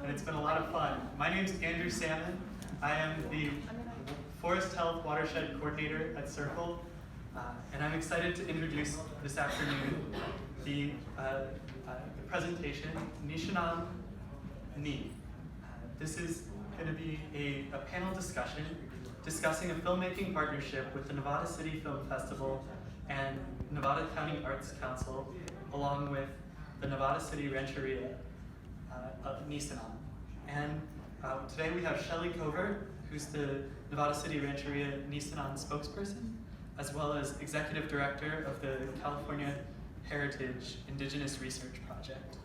and it's been a lot of fun. My name is Andrew Salmon. I am the Forest Health Watershed Coordinator at Circle, and I'm excited to introduce this afternoon the presentation, Nisenan. This is going to be a panel discussion discussing a filmmaking partnership with the Nevada City Film Festival and Nevada County Arts Council, along with the Nevada City Rancheria of Nisenan. And today we have Shelly Covert, who's the Nevada City Rancheria Nisenan spokesperson, as well as Executive Director of the California Heritage Indigenous Research Project.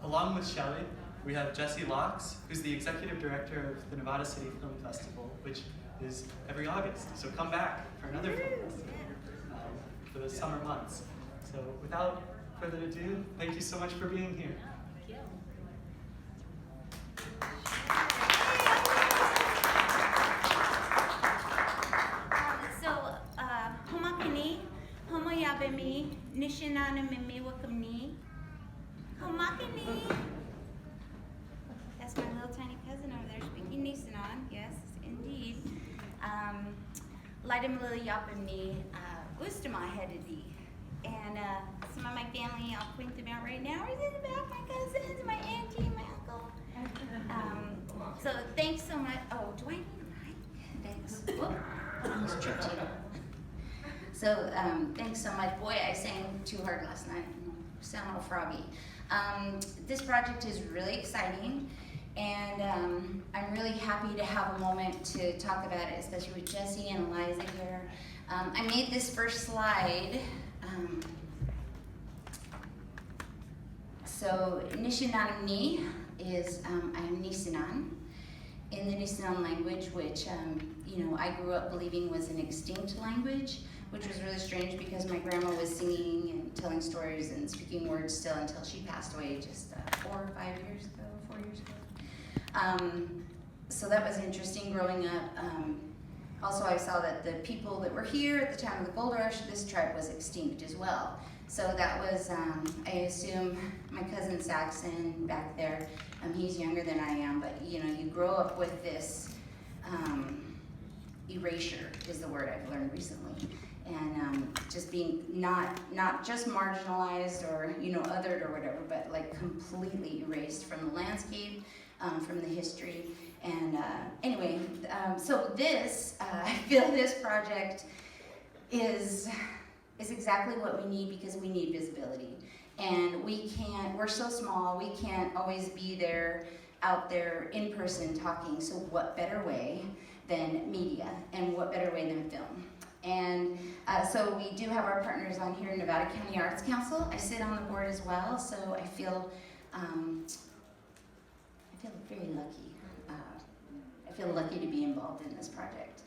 Along with Shelly, we have Jesse Locks, who's the Executive Director of the Nevada City Film Festival, which is every August. So come back for another film festival for the summer months. So without further ado, thank you so much for being here. Homoyabemi, Nisenanim Wakamni, Homakani. That's my little tiny cousin over there speaking Nisenan, yes, indeed. Lidamlili Yapamni, Ustama Hedidi. And some of my family, I'll point them out right now, is in the back, my cousins, my auntie, my uncle. So thanks so much. Oh, do I need a mic? Thanks. Whoop, I almost tripped you. So thanks so much. Boy, I sang too hard last night. Sound all froggy. This project is really exciting, and I'm really happy to have a moment to talk about it, especially with Jesse and Eliza here. I made this first slide. So Nisenanim is I'm Nisenan in the Nisenan language, which I grew up believing was an extinct language, which was really strange because my grandma was singing and telling stories and speaking words still until she passed away just 4 years ago. So that was interesting growing up. Also, I saw that the people that were here at the time of the gold rush, this tribe was extinct as well. So that was, I assume, my cousin Saxon back there. He's younger than I am, but you grow up with this erasure is the word I've learned recently. And just being not just marginalized or othered or whatever, but like completely erased from the landscape, from the history. And anyway, so this I feel this project is exactly what we need, because we need visibility, and we're so small, we can't always be there out there in person talking. So what better way than media, and what better way than film? And so we do have our partners on here, Nevada County Arts Council. I sit on the board as well, so I feel very lucky. I feel lucky to be involved in this project.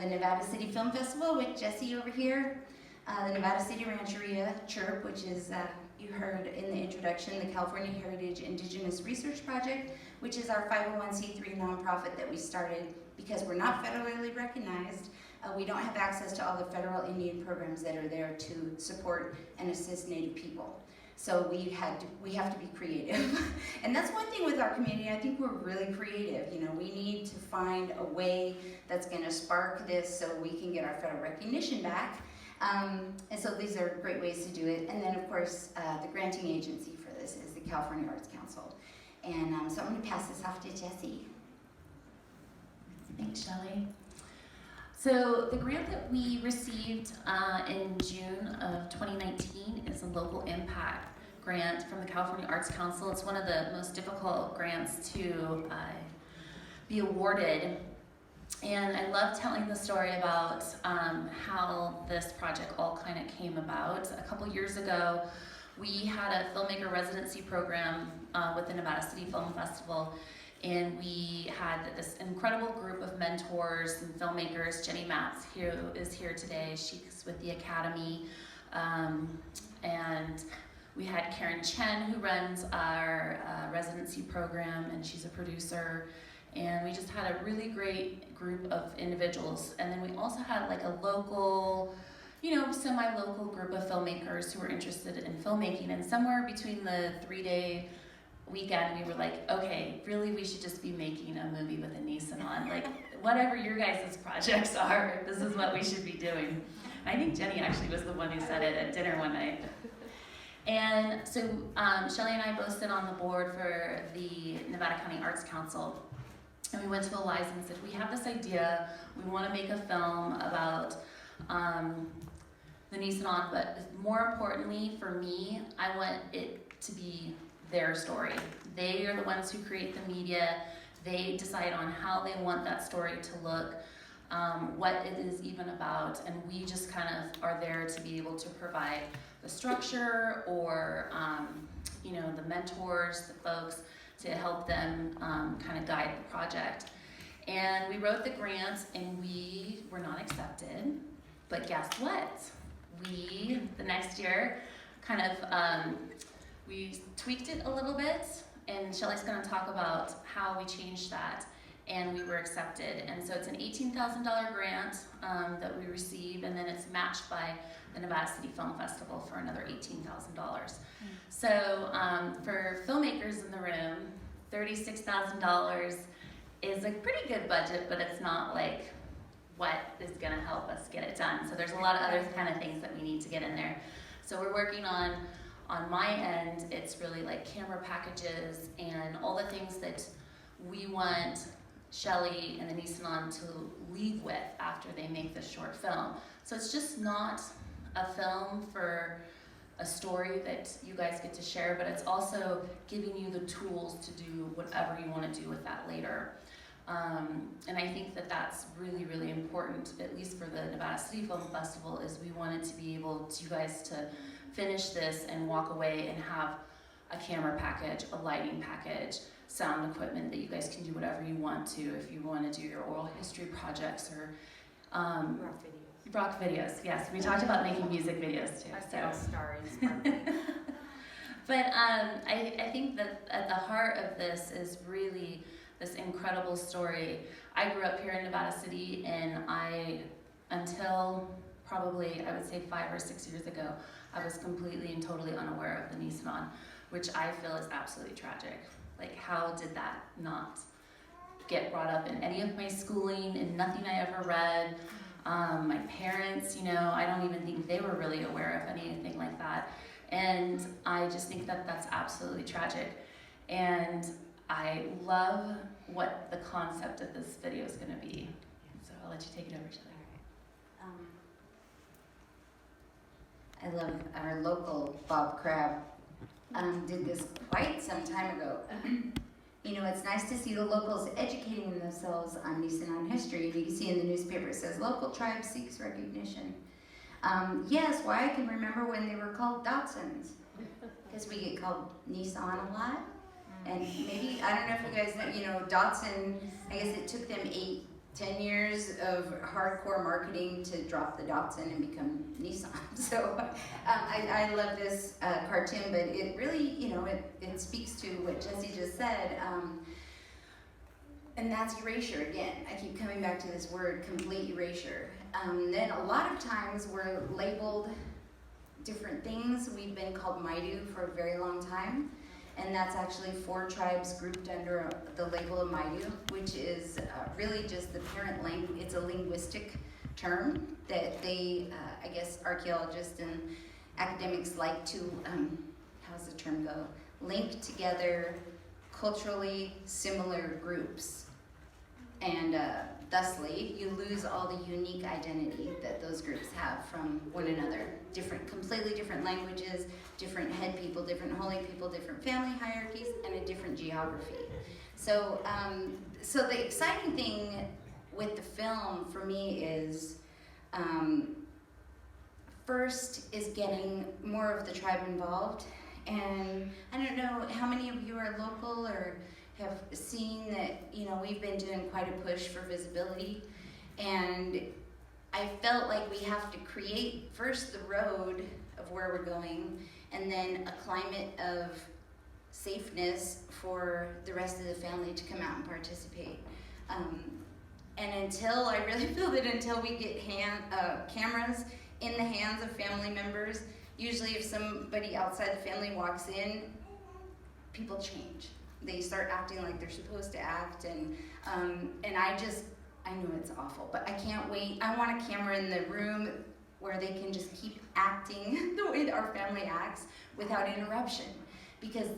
The Nevada City Film Festival with Jesse over here, the Nevada City Rancheria CHIRP, which is, you heard in the introduction, the California Heritage Indigenous Research Project, which is our 501c3 nonprofit that we started because we're not federally recognized. We don't have access to all the federal Indian programs that are there to support and assist Native people. So we have to be creative. And that's one thing with our community, I think we're really creative. We need to find a way that's gonna spark this so we can get our federal recognition back. And so these are great ways to do it. And then of course, the granting agency for this is the California Arts Council. And so I'm gonna pass this off to Jesse. Thanks, Shelly. So the grant that we received in June of 2019 is a local impact grant from the California Arts Council. It's one of the most difficult grants to be awarded. And I love telling the story about how this project all kind of came about. A couple years ago, we had a filmmaker residency program with the Nevada City Film Festival. And we had this incredible group of mentors and filmmakers. Jenny Matz is here today. She's with the Academy. And we had Karen Chen, who runs our residency program, and she's a producer. And we just had a really great group of individuals. And then we also had like a local, semi-local group of filmmakers who were interested in filmmaking. And somewhere between the 3-day weekend, we were like, okay, really, we should just be making a movie with a Nisenan. Like, whatever your guys' projects are, this is what we should be doing. I think Jenny actually was the one who said it at dinner one night. And so Shelly and I both sit on the board for the Nevada County Arts Council. And we went to Eliza and said, we have this idea, we want to make a film about the Nisenan, but more importantly for me, I want it to be their story. They are the ones who create the media. They decide on how they want that story to look, what it is even about, and we just kind of are there to be able to provide the structure or the mentors, the folks, to help them kind of guide the project. And we wrote the grant and we were not accepted, but guess what? We, the next year, kind of, we tweaked it a little bit, and Shelly's gonna talk about how we changed that, and we were accepted. And so it's an $18,000 grant that we receive, and then it's matched by the Nevada City Film Festival for another $18,000. So for filmmakers in the room, $36,000 is a pretty good budget, but it's not like what is gonna help us get it done. So there's a lot of other kind of things that we need to get in there. So we're working on my end, it's really like camera packages and all the things that we want Shelly and the Nisenan to leave with after they make this short film. So it's just not a film for a story that you guys get to share, but it's also giving you the tools to do whatever you want to do with that later. And I think that that's really, really important, at least for the Nevada City Film Festival, is we wanted to be able to, you guys to finish this and walk away and have a camera package, a lighting package, sound equipment that you guys can do whatever you want to, if you want to do your oral history projects or rock videos. Yes, we talked about making music videos too. But I think that at the heart of this is really this incredible story. I grew up here in Nevada City, and until probably, I would say 5 or 6 years ago, I was completely and totally unaware of the Nisenan, which I feel is absolutely tragic. Like, how did that not get brought up in any of my schooling, and nothing I ever read? My parents, I don't even think they were really aware of anything like that. And I just think that that's absolutely tragic. And I love what the concept of this video is going to be. So I'll let you take it over, Shelly. I love our local Bob Crabb did this quite some time ago. It's nice to see the locals educating themselves on Nisenan history. You can see in the newspaper it says, local tribe seeks recognition. Yes, why I can remember when they were called Dotsons, because we get called Nisan a lot. And maybe, I don't know if you guys know, Dotson, I guess it took them 8-10 years of hardcore marketing to drop the Dotson and become Nisan. So I love this cartoon, but it really, it speaks to what Jesse just said. And that's erasure again. I keep coming back to this word, complete erasure. Then a lot of times we're labeled different things. We've been called Maidu for a very long time. And that's actually 4 tribes grouped under the label of Maidu, which is really just the parent language. It's a linguistic term that they, I guess, archaeologists and academics like to, how's the term go? Link together culturally similar groups. And thusly, you lose all the unique identity that those groups have from one another. Completely different languages, different head people, different holy people, different family hierarchies, and a different geography. So, so the exciting thing with the film for me is, first is getting more of the tribe involved. And I don't know how many of you are local or have seen that, we've been doing quite a push for visibility. And I felt like we have to create first the road of where we're going, and then a climate of safeness for the rest of the family to come out and participate. And until, I really feel that until we get cameras in the hands of family members, usually if somebody outside the family walks in, people change. They start acting like they're supposed to act, and I know it's awful, but I can't wait. I want a camera in the room where they can just keep acting the way that our family acts without interruption, because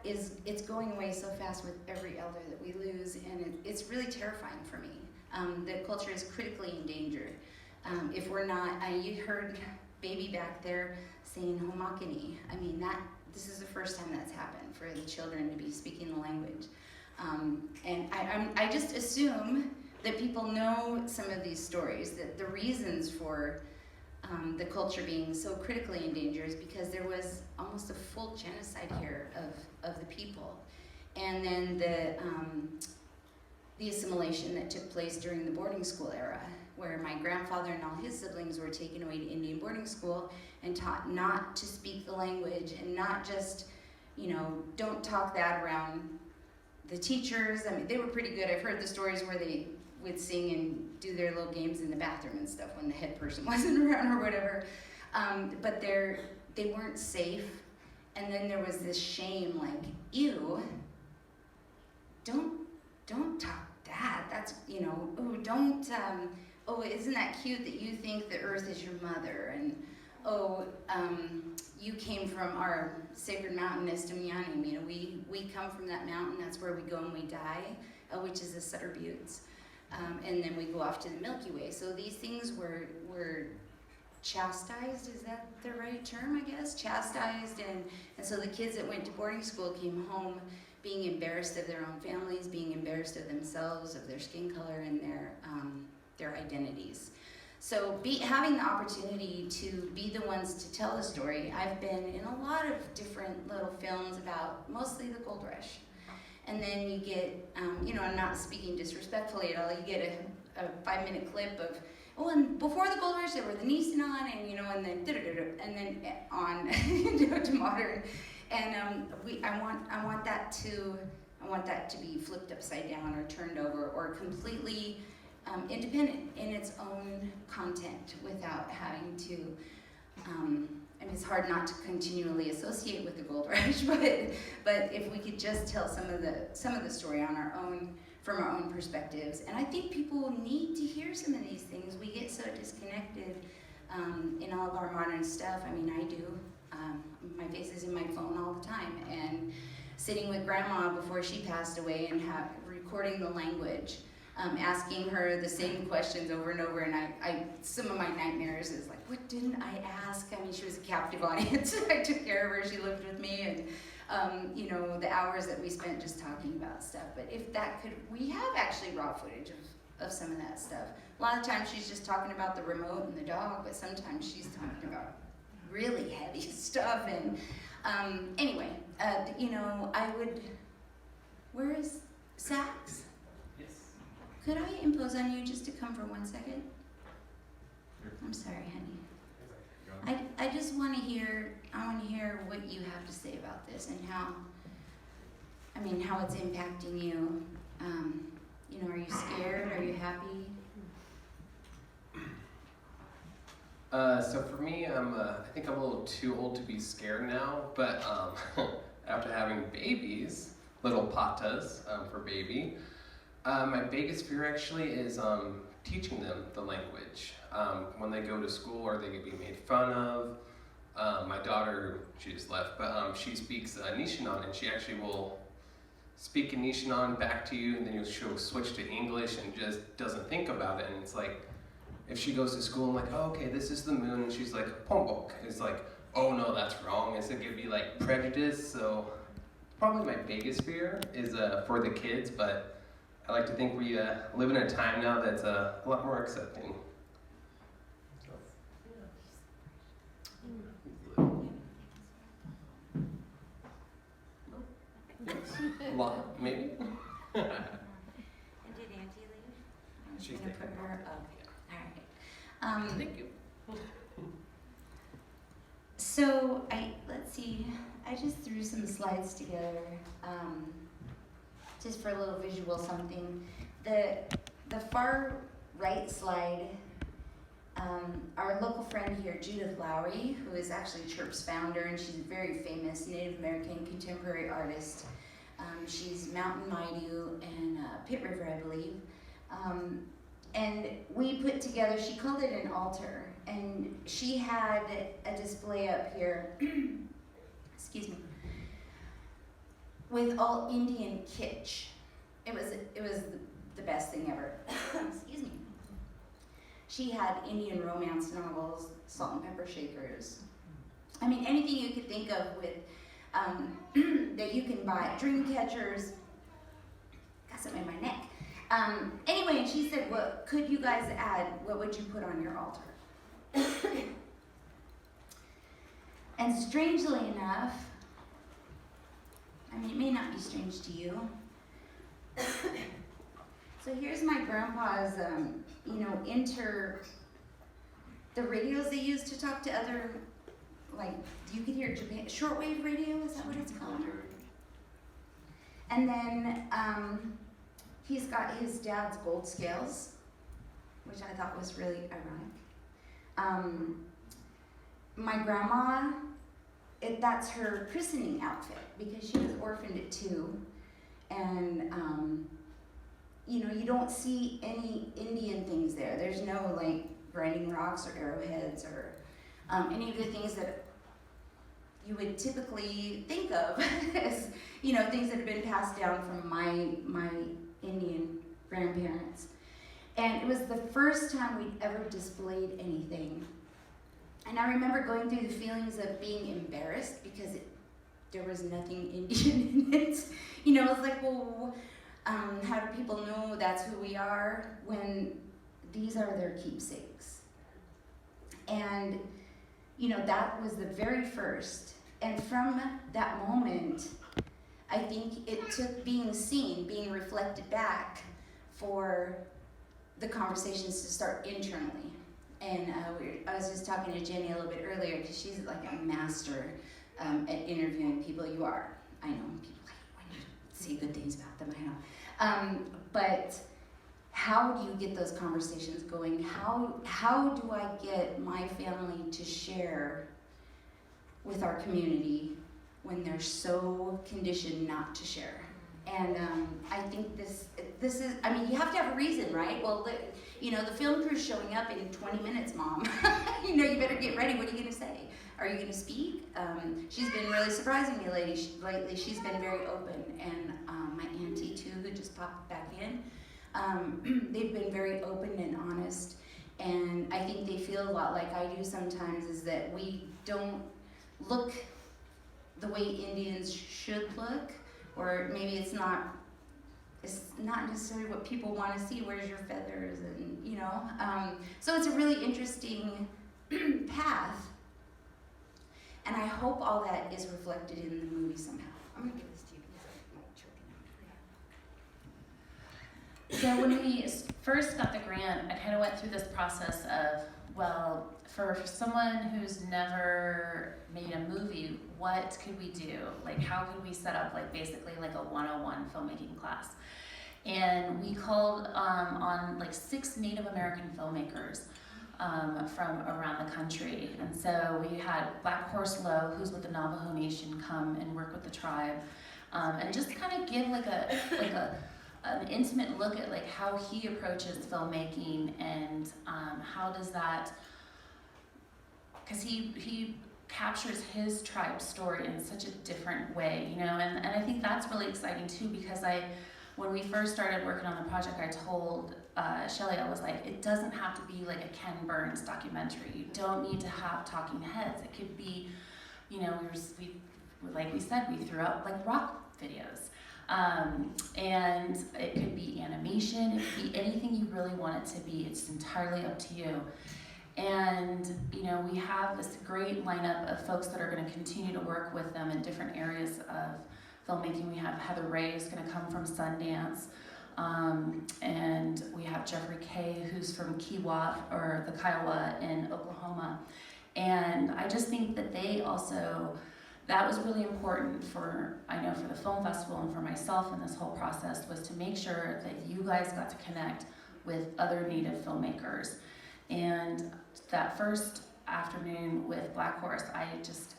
it's going away so fast with every elder that we lose, and it's really terrifying for me. The culture is critically endangered. If we're not, you heard baby back there saying homakini. I mean, this is the first time that's happened for the children to be speaking the language. And I just assume that people know some of these stories, that the reasons for the culture being so critically endangered is because there was almost a full genocide here of the people. And then the assimilation that took place during the boarding school era, where my grandfather and all his siblings were taken away to Indian boarding school and taught not to speak the language, and not just, don't talk that around the teachers. I mean, they were pretty good. I've heard the stories where they would sing and do their little games in the bathroom and stuff when the head person wasn't around or whatever. But they weren't safe. And then there was this shame, like, ew, don't talk that. That's, isn't that cute that you think the earth is your mother? And, you came from our sacred mountain, Nisenanim. We come from that mountain. That's where we go and we die, which is the Sutter Buttes. And then we go off to the Milky Way. So these things were chastised, is that the right term, I guess? Chastised, and so the kids that went to boarding school came home being embarrassed of their own families, being embarrassed of themselves, of their skin color, and their identities. So having the opportunity to be the ones to tell the story, I've been in a lot of different little films about mostly the gold rush. And then you get, I'm not speaking disrespectfully at all, you get a 5-minute clip of, and before the gold rush there were the Nisenan, and then on to modern. And I want that to be flipped upside down or turned over or completely independent in its own content without having to. It's hard not to continually associate with the gold rush, but if we could just tell some of the story on our own, from our own perspectives, and I think people need to hear some of these things. We get so disconnected in all of our modern stuff. I mean, I do. My face is in my phone all the time, and sitting with Grandma before she passed away and recording the language. Asking her the same questions over and over, and some of my nightmares is like, what didn't I ask? I mean, she was a captive audience. I took care of her, she lived with me, and the hours that we spent just talking about stuff. But if that could, we have actually raw footage of some of that stuff. A lot of times she's just talking about the remote and the dog, but sometimes she's talking about really heavy stuff. And anyway, I would, where is Sax? Could I impose on you just to come for 1 second? I'm sorry, honey. I just want to hear, what you have to say about this and how it's impacting you. Are you scared? Are you happy? So for me, I think I'm a little too old to be scared now, but after having babies, little patas for baby, my biggest fear actually is teaching them the language. When they go to school, or they could be made fun of. My daughter, she just left, but she speaks Nisenan, and she actually will speak in Nisenan back to you, and then she'll switch to English and just doesn't think about it. And it's like, if she goes to school, I'm like, oh, okay, this is the moon, and she's like, pombok. It's like, oh no, that's wrong. It's like, it'd be like prejudice. So probably my biggest fear is for the kids, but I like to think we live in a time now that's a lot more accepting. A lot, maybe. And did Auntie leave? She's gonna taking put her up. All right. Thank you. So let's see. I just threw some slides together, just for a little visual something. The far right slide Our local friend here, Judith Lowry, who is actually Chirp's founder, and she's a very famous Native American contemporary artist. She's Mountain Maidu and Pit River, I believe. And we put together, she called it an altar, and she had a display up here, excuse me, with all Indian kitsch. It was the best thing ever. Excuse me. She had Indian romance novels, salt and pepper shakers. I mean, anything you could think of with that you can buy. Dream catchers. Got something in my neck. Anyway, and she said, "What could you guys add? What would you put on your altar?" And strangely enough, I mean, it may not be strange to you. So here's my grandpa's, the radios they used to talk to other, like, you could hear Japan, shortwave radio, is that what it's called? And then he's got his dad's gold scales, which I thought was really ironic. My grandma, that's her christening outfit because she was orphaned at 2. And, you don't see any Indian things there. There's no, like, grinding rocks or arrowheads or any of the things that you would typically think of as, things that have been passed down from my Indian grandparents. And it was the first time we'd ever displayed anything. And I remember going through the feelings of being embarrassed because there was nothing Indian in it. It was like, well, how do people know that's who we are when these are their keepsakes? And, that was the very first. And from that moment, I think it took being seen, being reflected back for the conversations to start internally. And I was just talking to Jenny a little bit earlier because she's like a master at interviewing people. You are. I know. People like when you say good things about them, I know. But how do you get those conversations going? How do I get my family to share with our community when they're so conditioned not to share? And I think this is, I mean, you have to have a reason, right? Well, the film crew's showing up in 20 minutes, Mom. You better get ready. What are you going to say? Are you going to speak? She's been really surprising me lately. She's been very open. And my auntie, too, who just popped back in, they've been very open and honest. And I think they feel a lot like I do sometimes, is that we don't look the way Indians should look. Or maybe it's not necessarily what people want to see. Where's your feathers? And so it's a really interesting path, and I hope all that is reflected in the movie somehow. I'm gonna give this to you because I'm choking out. So when we first got the grant, I kind of went through this process of, well, for someone who's never made a movie, what could we do? Like, how could we set up, like, basically like a 101 filmmaking class? And we called on like 6 Native American filmmakers from around the country. And so we had Black Horse Lowe, who's with the Navajo Nation, come and work with the tribe, and just kind of give an intimate look at like how he approaches filmmaking and how does that, because he captures his tribe's story in such a different way, and I think that's really exciting too, because when we first started working on the project, I told Shelly, I was like, it doesn't have to be like a Ken Burns documentary. You don't need to have talking heads. It could be, like we said, we threw out like rock videos. And it could be animation, it could be anything you really want it to be. It's entirely up to you. And, we have this great lineup of folks that are going to continue to work with them in different areas of filmmaking. We have Heather Ray, who's going to come from Sundance. And we have Jeffrey Kay, who's from the Kiowa in Oklahoma. And I just think that that was really important for the film festival and for myself in this whole process, was to make sure that you guys got to connect with other Native filmmakers. And that first afternoon with Black Horse, I just,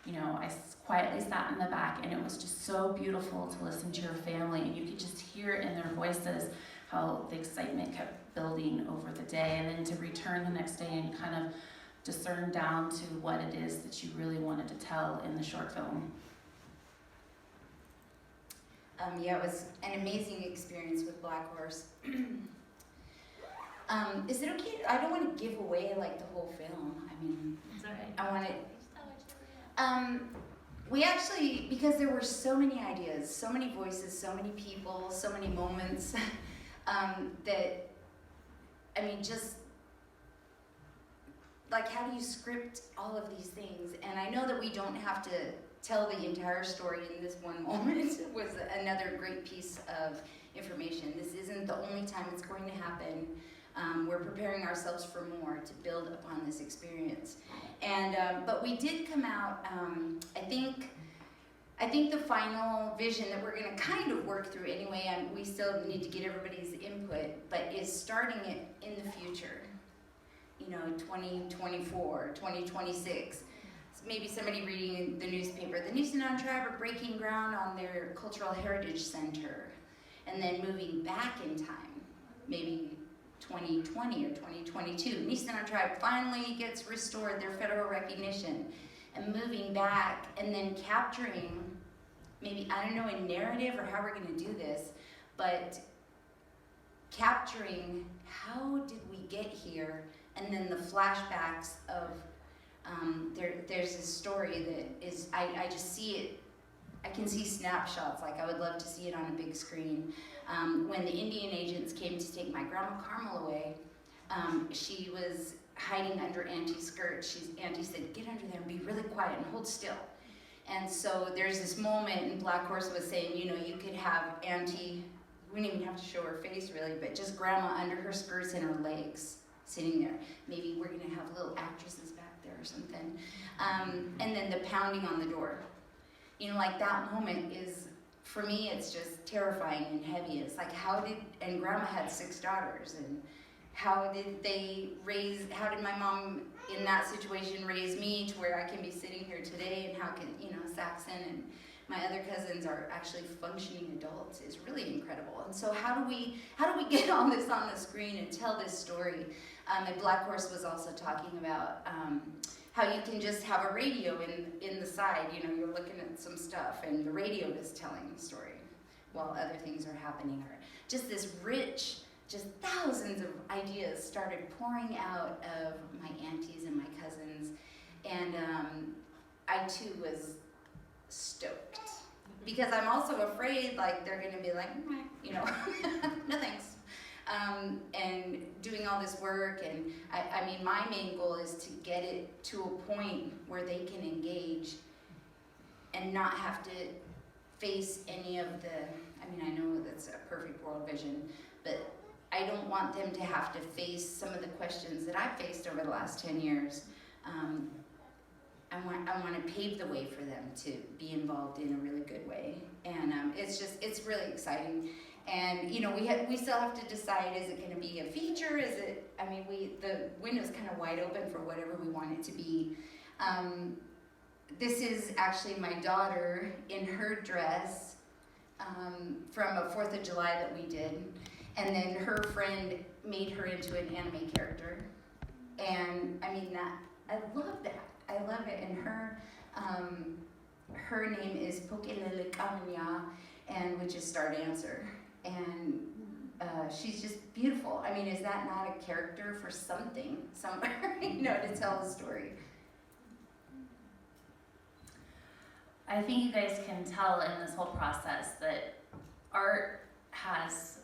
I quietly sat in the back, and it was just so beautiful to listen to your family, and you could just hear it in their voices how the excitement kept building over the day, and then to return the next day and kind of discern down to what it is that you really wanted to tell in the short film. Yeah, it was an amazing experience with Black Horse. Is it okay? I don't want to give away like the whole film. I mean, It's all right. I want to. We actually, because there were so many ideas, so many voices, so many people, so many moments, that, I mean, just like, how do you script all of these things? And I know that we don't have to tell the entire story in this one moment. Was another great piece of information. This isn't the only time it's going to happen. We're preparing ourselves for more to build upon this experience. And but we did come out, I think the final vision that we're going to kind of work through anyway, and we still need to get everybody's input, but is starting it in the future. 2024, 2026. Maybe somebody reading the newspaper. The Nisenan tribe are breaking ground on their cultural heritage center, and then moving back in time, maybe 2020 or 2022. Nisenan tribe finally gets restored their federal recognition, and moving back and then capturing, maybe, I don't know, a narrative or how we're going to do this, but capturing how did we get here, and then the flashbacks of there's this story that is, I just see it, I can see snapshots, like I would love to see it on a big screen. When the Indian agents came to take my grandma Carmel away, she was hiding under Auntie's skirt. Auntie said, get under there and be really quiet and hold still. And so there's this moment, and Black Horse was saying, you could have Auntie, we wouldn't even have to show her face really, but just grandma under her skirts and her legs sitting there. Maybe we're gonna have little actresses back there or something. And then the pounding on the door. Like that moment is, for me, it's just terrifying and heavy. It's like, and grandma had 6 daughters, and how did my mom in that situation raise me to where I can be sitting here today, and how can, Saxon and my other cousins are actually functioning adults is really incredible. And so how do we get all this on the screen and tell this story? And Black Horse was also talking about how you can just have a radio in the side, you're looking at some stuff and the radio is telling the story while other things are happening. Or just this rich, just thousands of ideas started pouring out of my aunties and my cousins. And I too was stoked. Because I'm also afraid like they're gonna be like, no thanks. And doing all this work, and I mean, my main goal is to get it to a point where they can engage and not have to face any of I know that's a perfect world vision, but I don't want them to have to face some of the questions that I've faced over the last 10 years. I want to pave the way for them to be involved in a really good way. And it's really exciting. And we still have to decide, is it going to be a feature? The window's kind of wide open for whatever we want it to be. This is actually my daughter in her dress from a 4th of July that we did. And then her friend made her into an anime character. And I love that. I love it. And her name is Pokelele Kamanya, and which is Star Dancer. And she's just beautiful. Is that not a character for something somewhere, to tell the story? I think you guys can tell in this whole process that art has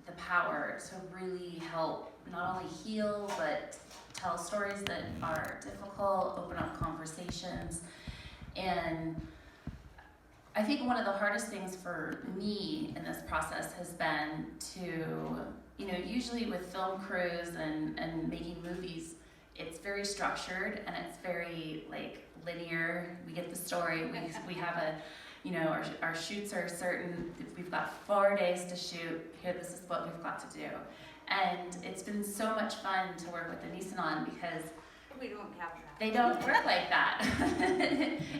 the power to really help not only heal, but tell stories that are difficult, open up conversations. And I think one of the hardest things for me in this process has been to, usually with film crews and making movies, it's very structured and it's very linear. We get the story, we have our shoots are certain, we've got 4 days to shoot, here this is what we've got to do. And it's been so much fun to work with the Nisenan because We don't have that. they don't work like that.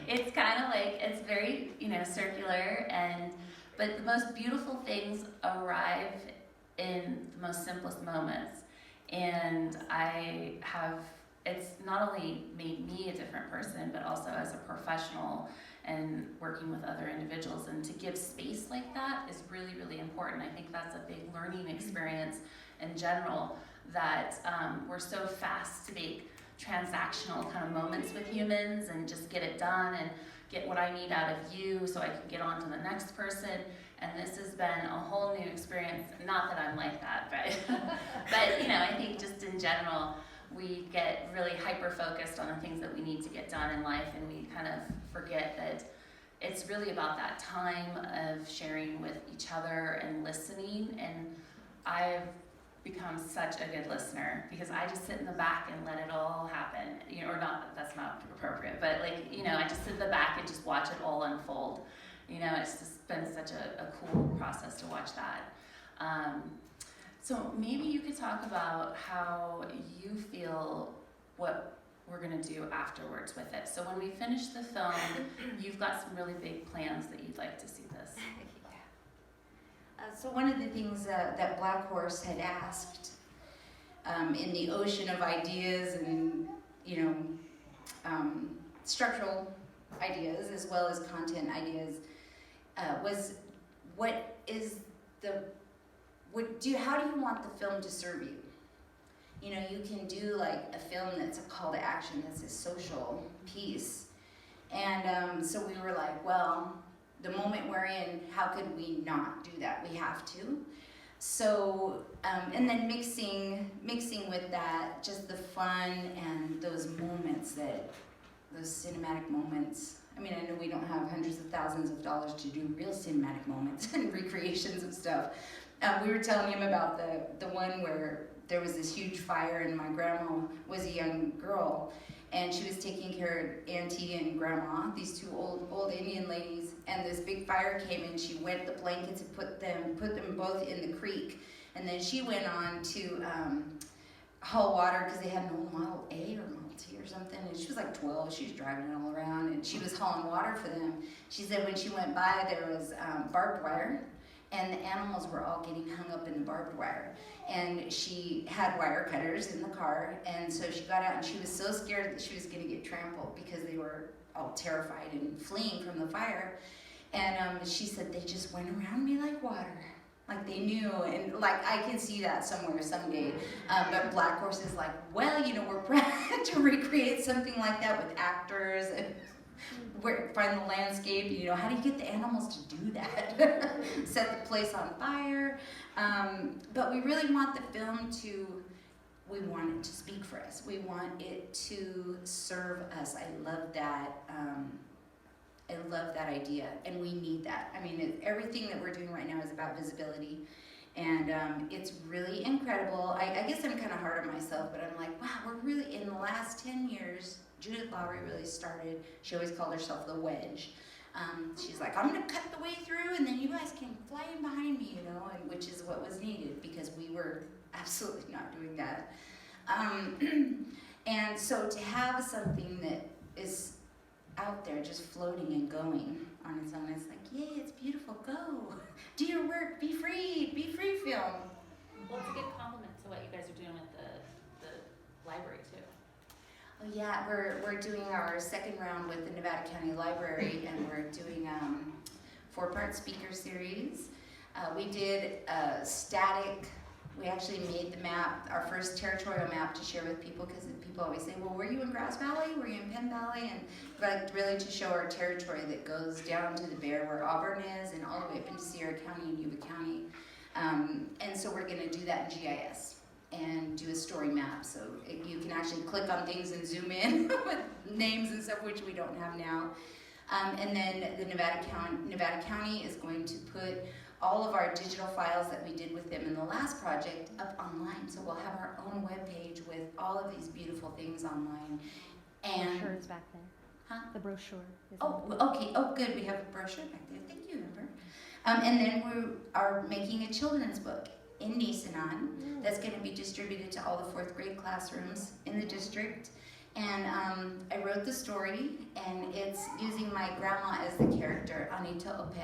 It's kind of like, it's very, circular, but the most beautiful things arrive in the most simplest moments. And it's not only made me a different person, but also as a professional and working with other individuals. And to give space like that is really, really important. I think that's a big learning experience in general, that we're so fast to make transactional kind of moments with humans and just get it done and get what I need out of you so I can get on to the next person. And this has been a whole new experience. Not that I'm like that, but I think just in general, we get really hyper-focused on the things that we need to get done in life, and we kind of forget that it's really about that time of sharing with each other and listening. And I've become such a good listener because I just sit in the back and let it all happen. Or not, that's not appropriate, but I just sit in the back and just watch it all unfold. It's just been such a cool process to watch that. So maybe you could talk about how you feel what we're going to do afterwards with it. So when we finish the film, you've got some really big plans that you'd like to see this. So one of the things that Black Horse had asked in the ocean of ideas and, structural ideas as well as content ideas was how do you want the film to serve you? You can do like a film that's a call to action, that's a social piece. And so we were like, well, the moment we're in, how could we not do that? We have to. So, and then mixing with that, just the fun and those moments those cinematic moments. I mean, I know we don't have hundreds of thousands of dollars to do real cinematic moments and recreations of stuff. We were telling him about the one where there was this huge fire and my grandma was a young girl and she was taking care of Auntie and Grandma, these two old Indian ladies, and this big fire came and she wet the blankets and put them both in the creek. And then she went on to haul water because they had an old Model A or Model T or something, and she was like 12, she was driving it all around, and she was hauling water for them. She said when she went by, there was barbed wire, and the animals were all getting hung up in the barbed wire. And she had wire cutters in the car, and so she got out, and she was so scared that she was going to get trampled because they were all terrified and fleeing from the fire. And she said they just went around me like water. Like they knew, and like I can see that somewhere someday. But Black Horse is like, well, we're proud to recreate something like that with actors and find the landscape. How do you get the animals to do that? Set the place on fire. But we really want the film we want it to speak for us. We want it to serve us. I love that. I love that idea, and we need that. I mean, everything that we're doing right now is about visibility, and it's really incredible. I guess I'm kind of hard on myself, but I'm like, wow, we're really, in the last 10 years, Judith Lowry really started. She always called herself the wedge. She's like, I'm going to cut the way through, and then you guys can fly in behind me, and which is what was needed, because we were absolutely not doing that. And so to have something that is out there just floating and going on its own, it's like, yay, it's beautiful, go. Do your work, be free film. Well, it's a good compliment to what you guys are doing with the library too. Oh yeah, we're doing our second round with the Nevada County Library, and we're doing a 4-part speaker series. We did a static. We actually made the map, our first territorial map, to share with people, because people always say, well, were you in Grass Valley? Were you in Penn Valley? And like really to show our territory that goes down to the Bear where Auburn is, and all the way up into Sierra County and Yuba County. And so we're going to do that in GIS and do a story map, so you can actually click on things and zoom in with names and stuff, which we don't have now. And then the Nevada County is going to put all of our digital files that we did with them in the last project up online. So we'll have our own webpage with all of these beautiful things online. And Brochure's back there. Huh? The brochure is Oh, on there. okay. Oh, good. We have a brochure back there. Thank you, Amber. And then we are making a children's book. in Nisenan that's going to be distributed to all the 4th grade classrooms in the district. And I wrote the story, and it's using my grandma as the character, Anita Ope.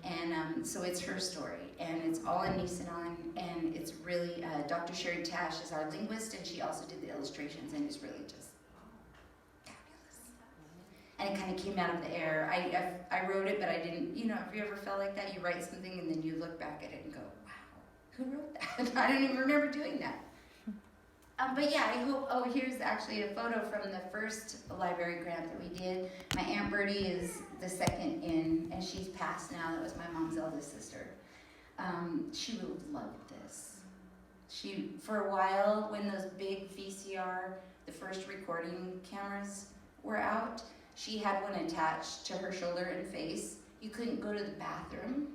And so it's her story, and it's all in Nisenan, and it's really, Dr. Sherry Tash is our linguist, and she also did the illustrations, and it's really just fabulous. And it kind of came out of the air. I wrote it, but I didn't, have you ever felt like that? You write something, and then you look back at it and go, wow, who wrote that? I don't even remember doing that. But yeah, I hope, here's actually a photo from the first library grant that we did. My Aunt Bertie is the second in, and she's passed now. That was my mom's eldest sister. She would have loved this. For a while, when those big VCR, the first recording cameras were out, she had one attached to her shoulder and face. You couldn't go to the bathroom.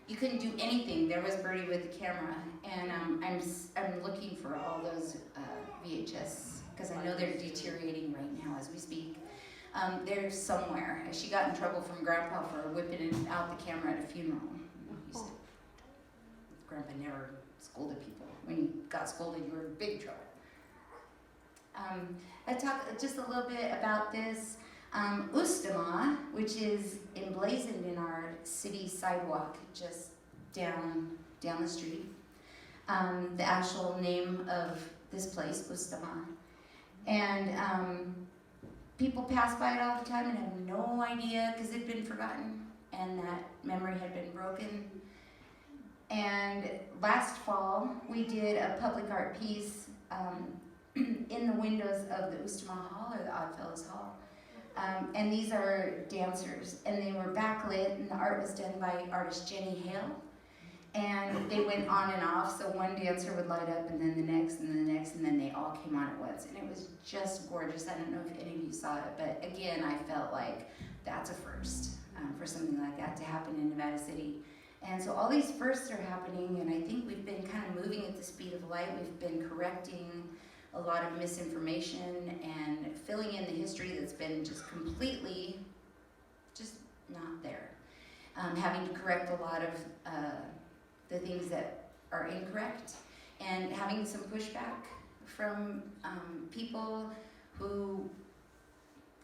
You couldn't do anything. There was Bertie with the camera, and I'm looking for all those VHS because I know they're deteriorating right now as we speak. They're somewhere. She got in trouble from Grandpa for whipping out the camera at a funeral. Grandpa never scolded people. When you got scolded, you were in big trouble. I talked just a little bit about this. Ustama, which is emblazoned in our city sidewalk just down the street. The actual name of this place, Ustama. And people pass by it all the time and have no idea because it'd been forgotten and that memory had been broken. And last fall, we did a public art piece in the windows of the Ustama Hall or the Oddfellows Hall. And these are dancers, and they were backlit, and the art was done by artist Jenny Hale. And they went on and off, so one dancer would light up, and then the next, and the next, and then they all came on at once. And it was just gorgeous. I don't know if any of you saw it, but again, I felt like that's a first for something like that to happen in Nevada City. And so all these firsts are happening, and I think we've been kind of moving at the speed of light. We've been correcting a lot of misinformation and filling in the history that's been just completely just not there. Having to correct a lot of the things that are incorrect, and having some pushback from people who,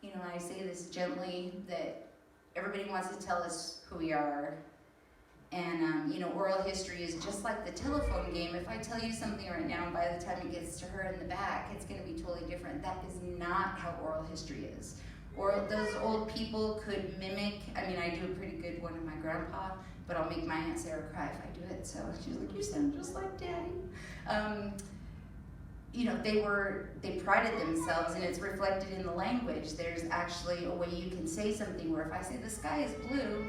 I say this gently, that everybody wants to tell us who we are. And, oral history is just like the telephone game. If I tell you something right now, and by the time it gets to her in the back, it's going to be totally different. That is not how oral history is. Or those old people could mimic, I do a pretty good one of my grandpa, but I'll make my Aunt Sarah cry if I do it. So she's like, you sound just like Daddy. They prided themselves, and it's reflected in the language. There's actually a way you can say something where if I say the sky is blue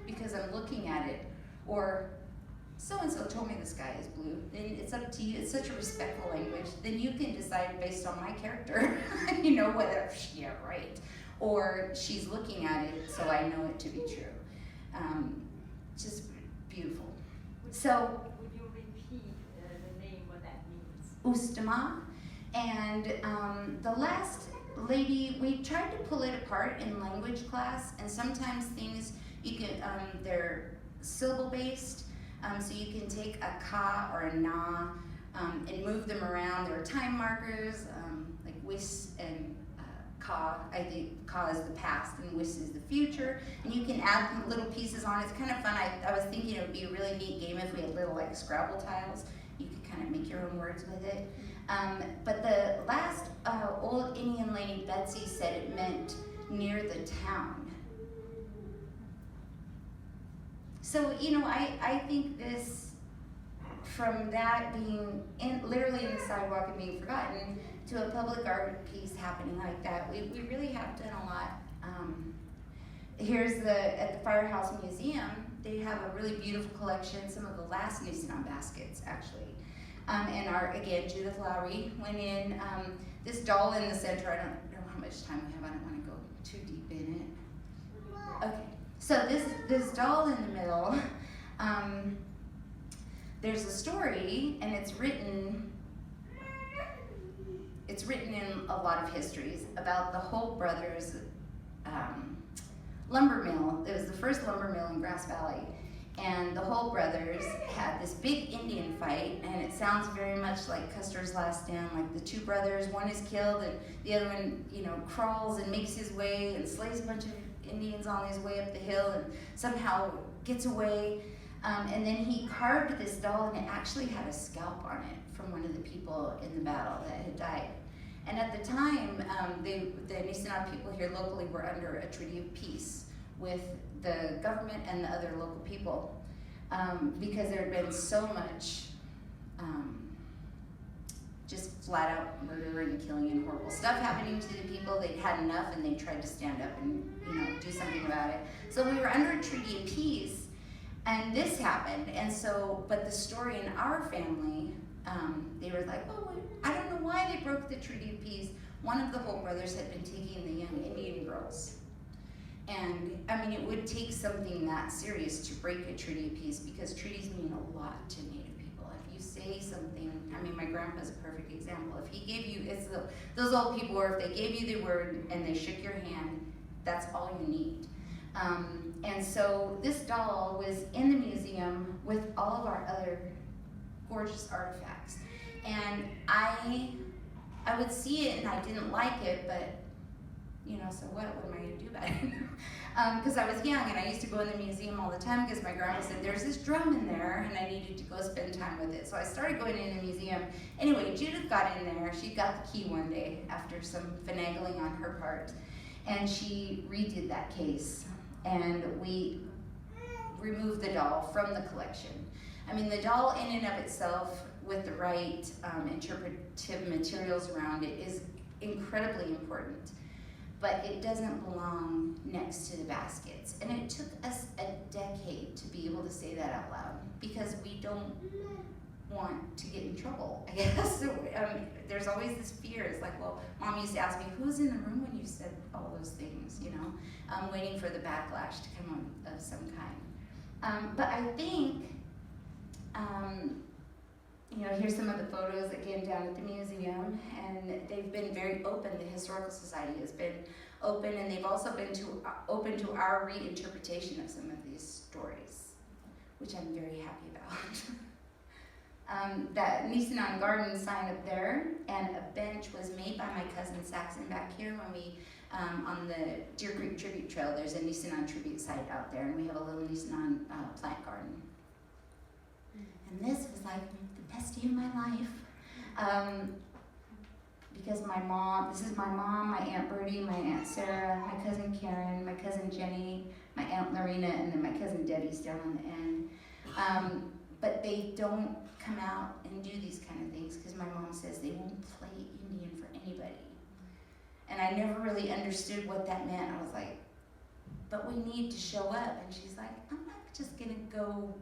because I'm looking at it, or so-and-so told me the sky is blue, then it's up to you. It's such a respectful language. Then you can decide based on my character, whether, yeah, right, or she's looking at it, so I know it to be true. Just beautiful. So, would you repeat the name, what that means? Ustama, and the last lady, we tried to pull it apart in language class, and sometimes things you can, they're syllable based, so you can take a ka or a na and move them around. There are time markers like wis and ka. I think ka is the past and wis is the future, and you can add little pieces on. It's kind of fun. I was thinking it would be a really neat game if we had little like Scrabble tiles. You could kind of make your own words with it. But the last old Indian lady, Betsy, said it meant near the town. So, I think this, from that being literally in the sidewalk and being forgotten, to a public art piece happening like that, we really have done a lot. Here's at the Firehouse Museum, they have a really beautiful collection, some of the last Nisenan baskets, actually. And Judith Lowry went in. This doll in the center, I don't know how much time we have, I don't want to go too deep in it. Okay. So this doll in the middle, there's a story, and it's written in a lot of histories about the Holt brothers lumber mill. It was the first lumber mill in Grass Valley, And the Holt brothers had this big Indian fight, and it sounds very much like Custer's Last Stand, like the two brothers, one is killed and the other one, crawls and makes his way and slays a bunch of Indians on his way up the hill and somehow gets away. And then he carved this doll, and it actually had a scalp on it from one of the people in the battle that had died. And at the time, the Nisenan people here locally were under a treaty of peace with the government and the other local people, because there had been so much just flat out murder and killing and horrible stuff happening to the people. They'd had enough, and they tried to stand up and do something about it. So we were under a treaty of peace, and this happened. And so, but the story in our family, they were like, oh, I don't know why they broke the treaty of peace. One of the Holt brothers had been taking the young Indian girls. And it would take something that serious to break a treaty of peace, because treaties mean a lot to Native people. If you say something, my grandpa's a perfect example. If he gave you, those old people, or if they gave you the word and they shook your hand, that's all you need. And so this doll was in the museum with all of our other gorgeous artifacts. And I would see it and I didn't like it, but so what am I going to do about it? Because I was young and I used to go in the museum all the time because my grandma said, there's this drum in there, and I needed to go spend time with it. So I started going in the museum. Anyway, Judith got in there. She got the key one day after some finagling on her part, and she redid that case. And we removed the doll from the collection. The doll in and of itself, with the right interpretive materials around it, is incredibly important. But it doesn't belong next to the baskets. And it took us a decade to be able to say that out loud, because we don't want to get in trouble, I guess. So, there's always this fear. It's like, well, Mom used to ask me, who was in the room when you said all those things, waiting for the backlash to come of some kind. But I think, here's some of the photos again down at the museum, and they've been very open. The Historical Society has been open, and they've also been open to our reinterpretation of some of these stories, which I'm very happy about. That Nisenan garden sign up there, and a bench was made by my cousin Saxon back here when we, on the Deer Creek Tribute Trail, there's a Nisenan tribute site out there, and we have a little Nisenan plant garden. And this was like the best day of my life. Because this is my mom, my Aunt Bertie, my Aunt Sarah, my cousin Karen, my cousin Jenny, my Aunt Lorena, and then my cousin Debbie's down on the end. But they don't come out and do these kind of things because my mom says they won't play Indian for anybody. And I never really understood what that meant. I was like, but we need to show up. And she's like, I'm not just gonna go,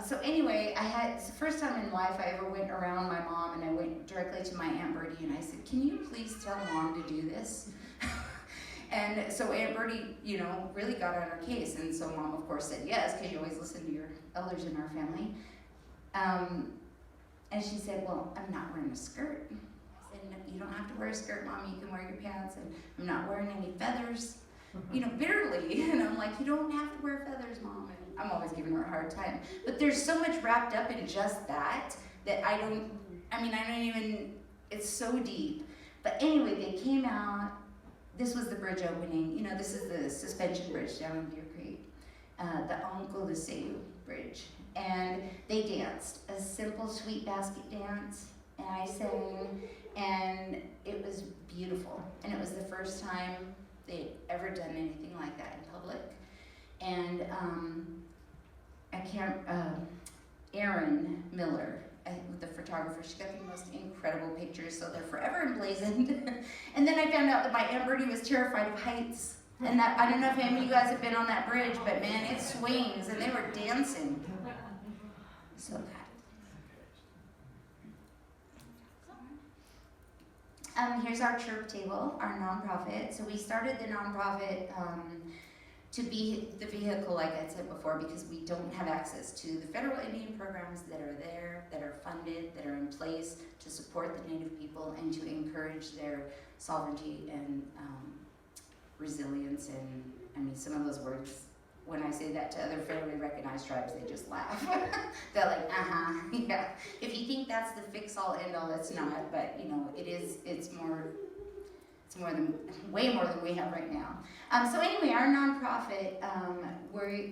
So anyway, it's the first time in life I ever went around my mom, and I went directly to my Aunt Bertie and I said, can you please tell Mom to do this? And so Aunt Bertie, really got on her case, and so Mom, of course, said yes, because you always listen to your elders in our family. And she said, well, I'm not wearing a skirt. I said, no, you don't have to wear a skirt, Mom, you can wear your pants, and I'm not wearing any feathers, bitterly. And I'm like, you don't have to wear feathers, Mom. And I'm always giving her a hard time. But there's so much wrapped up in just that I don't even, it's so deep. But anyway, they came out. This was the bridge opening. This is the suspension bridge down in Deer Creek, the Uncle the Seu bridge. And they danced a simple sweet basket dance, and I sang, and it was beautiful. And it was the first time they'd ever done anything like that in public. And Erin Miller, the photographer, she got the most incredible pictures, so they're forever emblazoned. And then I found out that my Aunt Bertie was terrified of heights. And that, I don't know if any of you guys have been on that bridge, but man, it swings, and they were dancing. So good. Here's our chirp table, our nonprofit. So we started the nonprofit to be the vehicle, like I said before, because we don't have access to the federal Indian programs that are there, that are funded, that are in place to support the Native people and to encourage their sovereignty and resilience. And some of those words when I say that to other federally recognized tribes, they just laugh. They're like, yeah. If you think that's the fix-all, end-all, it's not. But you know, it's way more than we have right now. So anyway, our nonprofit,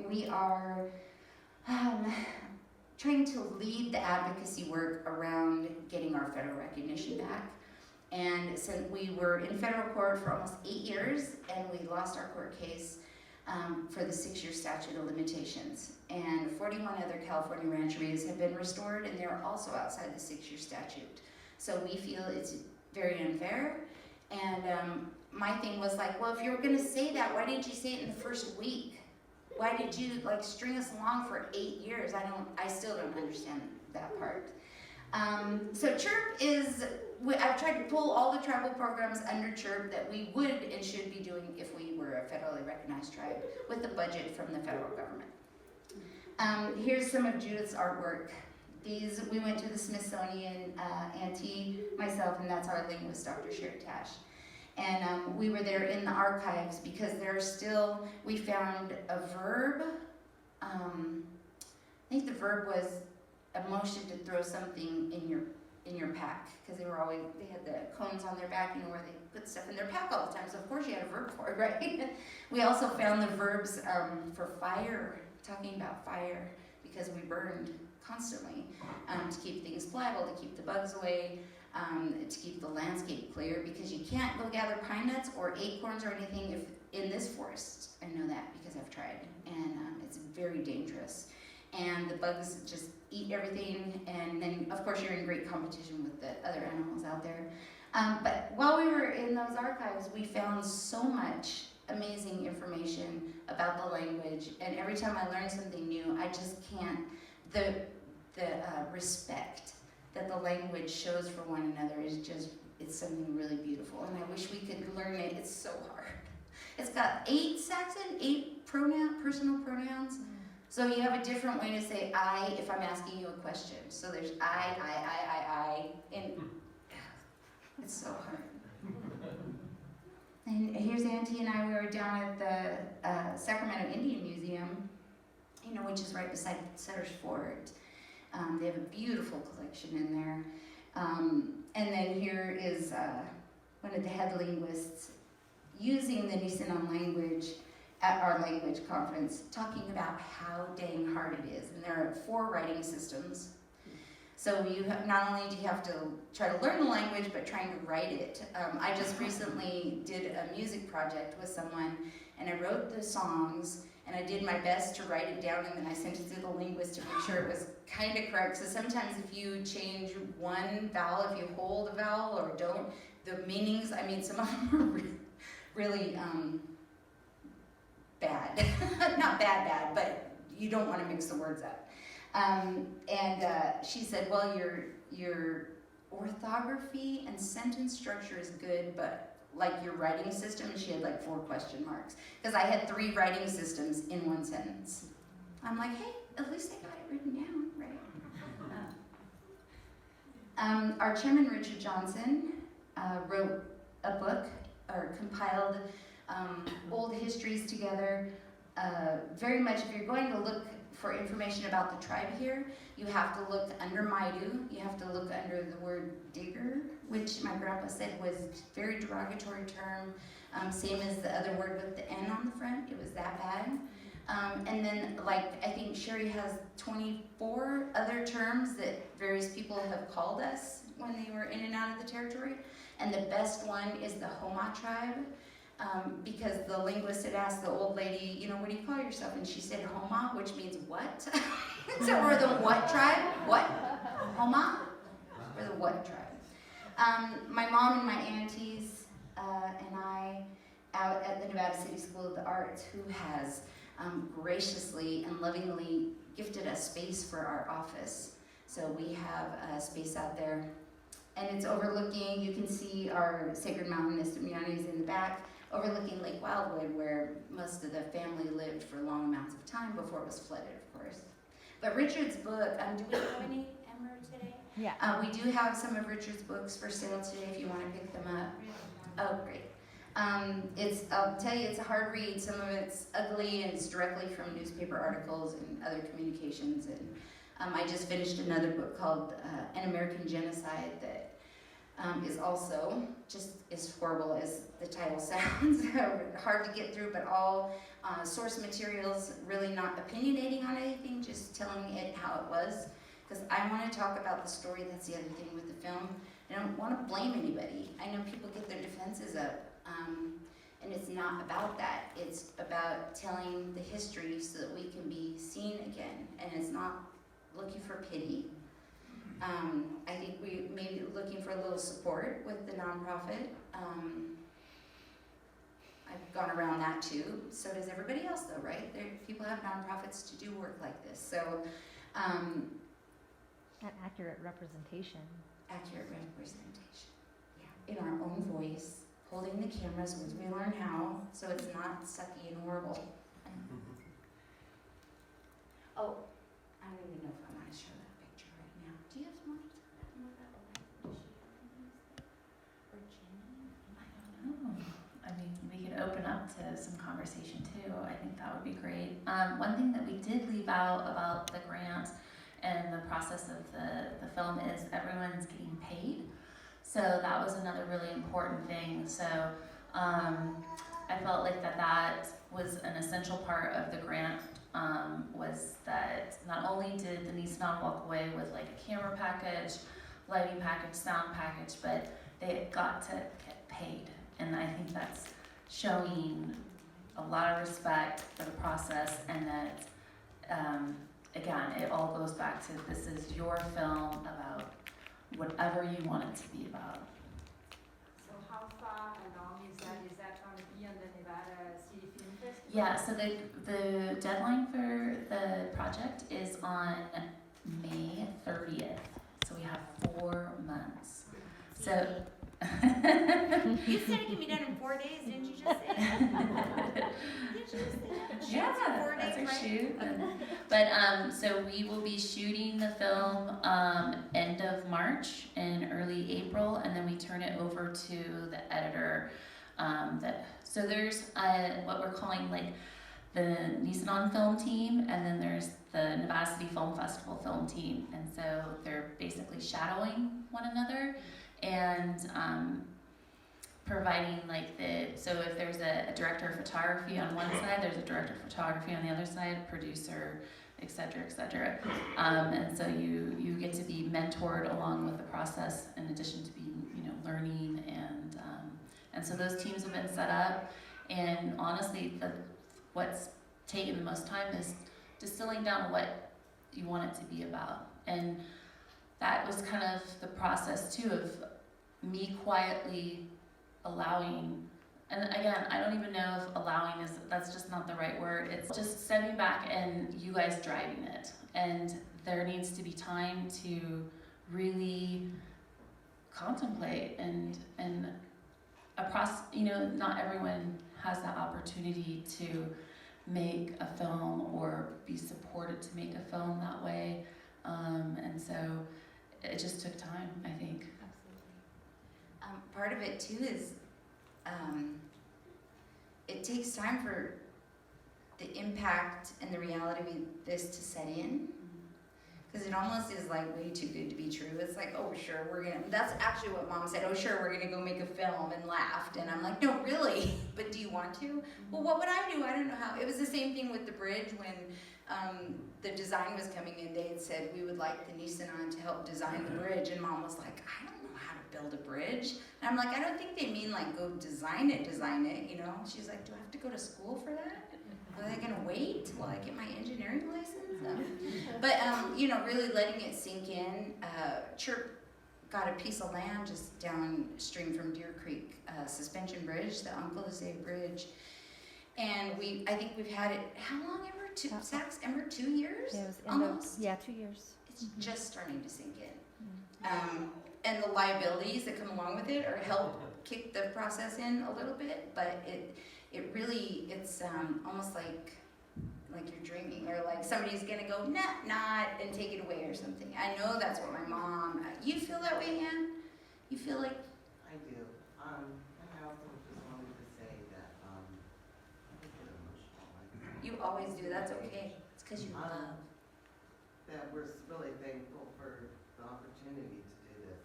we are trying to lead the advocacy work around getting our federal recognition back. And since we were in federal court for almost 8 years, and we lost our court case for the 6-year statute of limitations. And 41 other California rancherias have been restored, and they're also outside the 6-year statute. So we feel it's very unfair. And my thing was like, well, if you were gonna say that, why didn't you say it in the first week? Why did you like string us along for 8 years? I still don't understand that part. So CHIRP is, I've tried to pull all the tribal programs under CHIRP that we would and should be doing if we were a federally recognized tribe with the budget from the federal government. Here's some of Judith's artwork. We went to the Smithsonian, Auntie, myself, and that's our linguist, Dr. Sherry Tash. And we were there in the archives because we found a verb. I think the verb was a motion to throw something in your pack, because they had the cones on their back, you know, where they put stuff in their pack all the time. So of course you had a verb for it, right? We also found the verbs for fire, talking about fire, because we burned constantly to keep things pliable, to keep the bugs away, to keep the landscape clear, because you can't go gather pine nuts or acorns or anything if in this forest. I know that because I've tried, and it's very dangerous. And the bugs just eat everything, and then of course you're in great competition with the other animals out there. But while we were in those archives, we found so much amazing information about the language, and every time I learn something new, I just can't, the respect that the language shows for one another is just, it's something really beautiful, and I wish we could learn it. It's so hard. It's got 8 Saxon, 8 personal pronouns. So you have a different way to say I if I'm asking you a question. So there's I, and it's so hard. And here's Auntie and I, we were down at the Sacramento Indian Museum, you know, which is right beside Sutter's Fort. They have a beautiful collection in there. And then here is one of the head linguists using the Nisenan language at our language conference, talking about how dang hard it is. And there are 4 writing systems. So not only do you have to try to learn the language, but trying to write it. I just recently did a music project with someone, and I wrote the songs, and I did my best to write it down, and then I sent it to the linguist to make sure it was kind of correct. So sometimes if you change one vowel, if you hold a vowel or don't, the meanings, I mean, some of them are really bad. Not bad, but you don't want to mix the words up. And she said, well, your orthography and sentence structure is good, but like your writing system, and she had like 4 question marks. Because I had 3 writing systems in one sentence. I'm like, hey, at least I got it written down, right? Our chairman, Richard Johnson, wrote a book, or compiled old histories together. Very much, if you're going to look for information about the tribe here, you have to look under Maidu, you have to look under the word digger, which my grandpa said was a very derogatory term, same as the other word with the N on the front, it was that bad. And then, like, I think Sherry has 24 other terms that various people have called us when they were in and out of the territory, and the best one is the Homa tribe. Because the linguist had asked the old lady, you know, what do you call yourself? And she said Homa, which means what? So we're the what tribe? What? Homa? We're the what tribe. My mom and my aunties and I out at the Nevada City School of the Arts, who has graciously and lovingly gifted us space for our office. So we have a space out there, and it's overlooking, you can see our sacred mountain, Nisenan, is in the back, overlooking Lake Wildwood, where most of the family lived for long amounts of time before it was flooded, of course. But Richard's book, do we have any, Emma, today? Yeah. We do have some of Richard's books for sale today if you want to pick them up. Oh, great. I'll tell you, it's a hard read. Some of it's ugly and it's directly from newspaper articles and other communications. And I just finished another book called An American Genocide that is also just as horrible as the title sounds. Hard to get through, but all source materials, really not opinionating on anything, just telling it how it was. Because I want to talk about the story. That's the other thing with the film. I don't want to blame anybody. I know people get their defenses up, and it's not about that. It's about telling the history so that we can be seen again, and it's not looking for pity. I think we may be looking for a little support with the nonprofit. I've gone around that too. So does everybody else though, right? People have nonprofits to do work like this. So, An accurate representation. accurate representation. Yeah. In our own voice, holding the cameras as we learn how, so it's not sucky and horrible. Oh, I don't even know if I want to show that picture right now. Do you have some more? Or Jenny? I don't know. I mean, we could open up to some conversation too. I think that would be great. One thing that we did leave out about the grant and the process of the film is everyone's getting paid. So that was another really important thing. So I felt like that was an essential part of the grant, was that not only did the Nisenan walk away with like a camera package, lighting package, sound package, but they got to get paid. And I think that's showing a lot of respect for the process, and that again, it all goes back to this is your film about whatever you want it to be about. So how far along is that? Is that going to be on the Nevada City Film Festival? Yeah, so the deadline for the project is on May 30th. So we have 4 months. So You said it can be done in 4 days, didn't you just say? Did you say that? yeah, in 4 that's days, our right? shoot. But so we will be shooting the film end of March and early April, and then we turn it over to the editor. So there's what we're calling like the Nisenan film team, and then there's the Nevada City Film Festival film team, and so they're basically shadowing one another and providing like so if there's a director of photography on one side, there's a director of photography on the other side, producer, et cetera, and so you get to be mentored along with the process in addition to being learning, and so those teams have been set up, and honestly what's taken the most time is distilling down what you want it to be about, and that was kind of the process too of me quietly allowing, and again, I don't even know if allowing that's just not the right word. It's just stepping back and you guys driving it. And there needs to be time to really contemplate and a process, not everyone has that opportunity to make a film or be supported to make a film that way. And so it just took time, I think. Part of it too is it takes time for the impact and the reality of this to set in, because it almost is like way too good to be true. It's like, oh sure, that's actually what Mom said, oh sure, we're gonna go make a film, and laughed, and I'm like, no really, but do you want to? Well, what would I do? I don't know how. It was the same thing with the bridge when the design was coming in. They had said we would like the Nisenan to help design the bridge, and Mom was like, I don't know how to build a bridge. And I'm like, I don't think they mean like go design it, She's like, do I have to go to school for that? Are they gonna wait while I get my engineering license? But really letting it sink in. Chirp got a piece of land just downstream from Deer Creek Suspension Bridge, the Uncle Jose Bridge. And I think we've had it, how long ever? Ember, 2 years? Yeah, it was almost? 2 years. It's just starting to sink in. And the liabilities that come along with it help kick the process in a little bit, but it's almost like you're dreaming, or like somebody's gonna go, not, and take it away or something. I know that's what my mom, you feel that way, Ann? You feel like? I do. I also just wanted to you always do, that's okay. It's because you love. That we're really thankful for the opportunity to do this.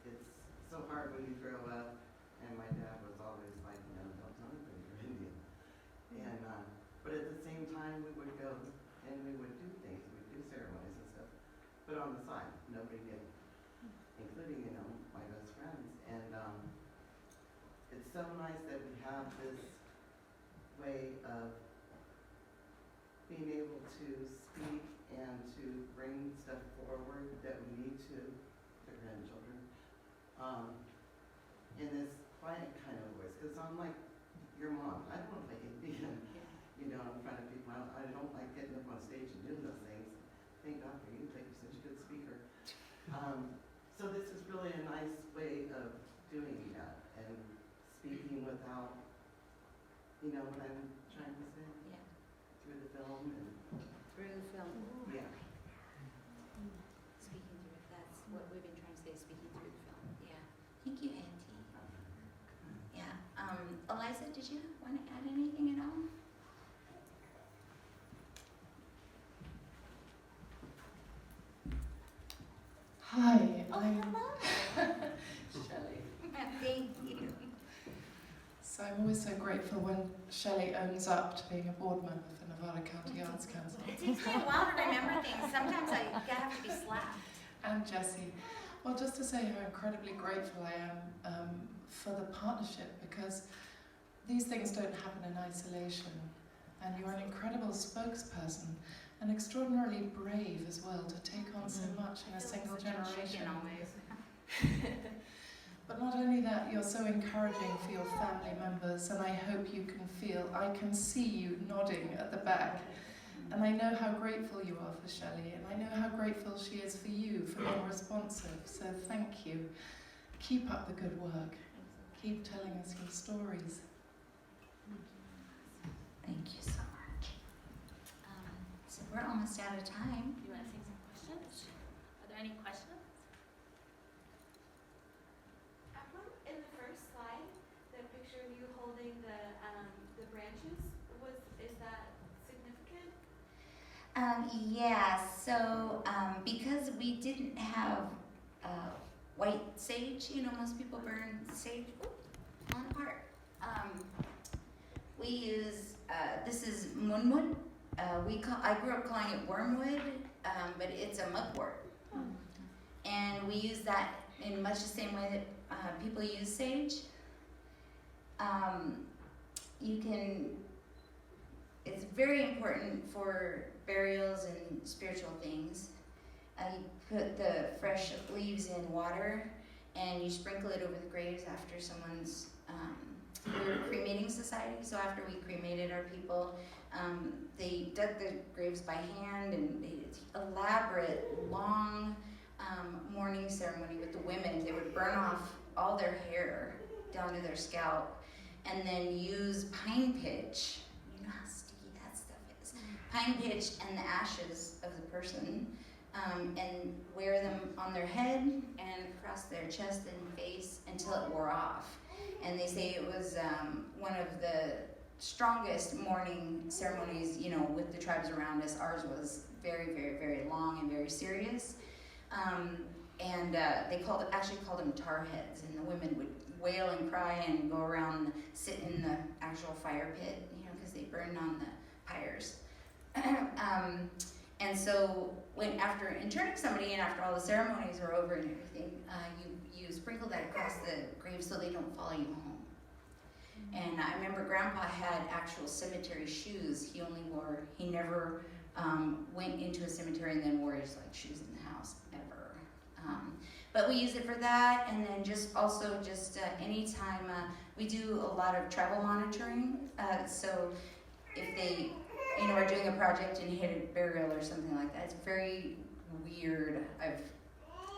It's so hard when you grow up, and my dad was always like, no, don't tell anybody you're Indian. And, but at the same time, we would go and we would do things, we'd do ceremonies and stuff, but on the side, nobody did, including, you know, my best friends. And it's so nice that we have this way of being able to speak and to bring stuff forward that we need to the grandchildren in this quiet kind of voice. Because I'm like your mom. I don't like Indian, you know, in front of people. I don't like getting up on stage and doing those things. Thank God for you, like you're such a good speaker. So this is really a nice way of doing that and speaking without, you know what I'm trying to say? Yeah. Through the film and Through the film. yeah. Speaking through it, that's what we've been trying to say, speaking through the film. Yeah. Thank you, Auntie. Yeah. Eliza, did you want to add anything at all? Hi, Oh, I'm hello. Shelly. Thank you. So I'm always so grateful when Shelly owns up to being a board member for Nevada County Arts Council. It takes me a while to remember things. Sometimes I have to be slapped. And Jessie. Well, just to say how incredibly grateful I am for the partnership, because these things don't happen in isolation. And you're an incredible spokesperson and extraordinarily brave as well to take on so much in a single generation. But not only that, you're so encouraging for your family members, and I hope you can feel, I can see you nodding at the back. And I know how grateful you are for Shelly, and I know how grateful she is for you, for being responsive. So thank you. Keep up the good work. Keep telling us your stories. Thank you so much. So we're almost out of time. Do you want to take some questions? Are there any questions? In the first slide, the picture of you holding the branches, is that significant? Yeah, so because we didn't have white sage, you know, most people burn sage on apart. We use, this is munmud. I grew up calling it wormwood, but it's a mugwort. And we use that in much the same way that people use sage. It's very important for burials and spiritual things. You put the fresh leaves in water and you sprinkle it over the graves after someone's, we're a cremating society, so after we cremated our people, they dug the graves by hand, and they did elaborate, long mourning ceremony with the women. They would burn off all their hair down to their scalp and then use pine pitch. You know how sticky that stuff is. Pine pitch and the ashes of the person, and wear them on their head and across their chest and face until it wore off. And they say it was one of the strongest mourning ceremonies, you know, with the tribes around us. Ours was very, very, very long and very serious. They actually called them tar heads, and the women would wail and cry and go around, sit in the actual fire pit, you know, because they burned on the pyres. And so after interring somebody and after all the ceremonies were over and everything, you sprinkle that across the grave so they don't follow you home. And I remember Grandpa had actual cemetery shoes. He never went into a cemetery and then wore his shoes in the house ever. But we use it for that, and then just anytime we do a lot of travel monitoring. So if they are doing a project and hit a burial or something like that, it's very weird. I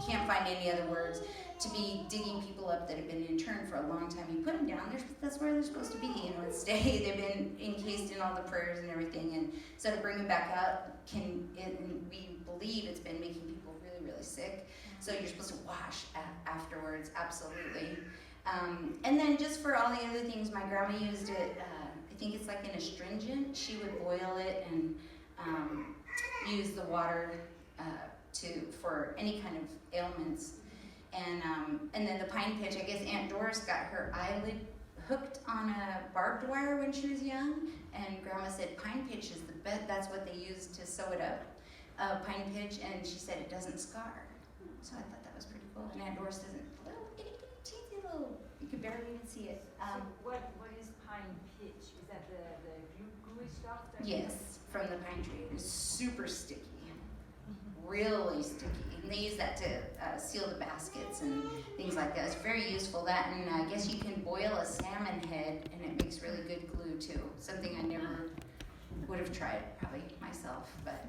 can't find any other words to be digging people up that have been interned for a long time. You put them down, that's where they're supposed to be, and stay. They've been encased in all the prayers and everything, and so to bring them back up we believe it's been making people really, really sick. So you're supposed to wash afterwards, absolutely. And then just for all the other things, my grandma used it, I think it's like an astringent. She would boil it and use the water for any kind of ailments. And then the pine pitch, I guess Aunt Doris got her eyelid hooked on a barbed wire when she was young, and Grandma said pine pitch is the best, that's what they use to sew it up, pine pitch, and she said it doesn't scar. So I thought that was pretty cool. And Aunt Doris doesn't, little itty bitty teensy little, you could barely even see it. So what is pine pitch? Is that the gooey stuff? Yes, from the pine tree. It's super sticky, really sticky. And they use that to seal the baskets and things like that. It's very useful. That, and I guess you can boil a salmon head and it makes really good glue too. Something I never would have tried probably myself, but.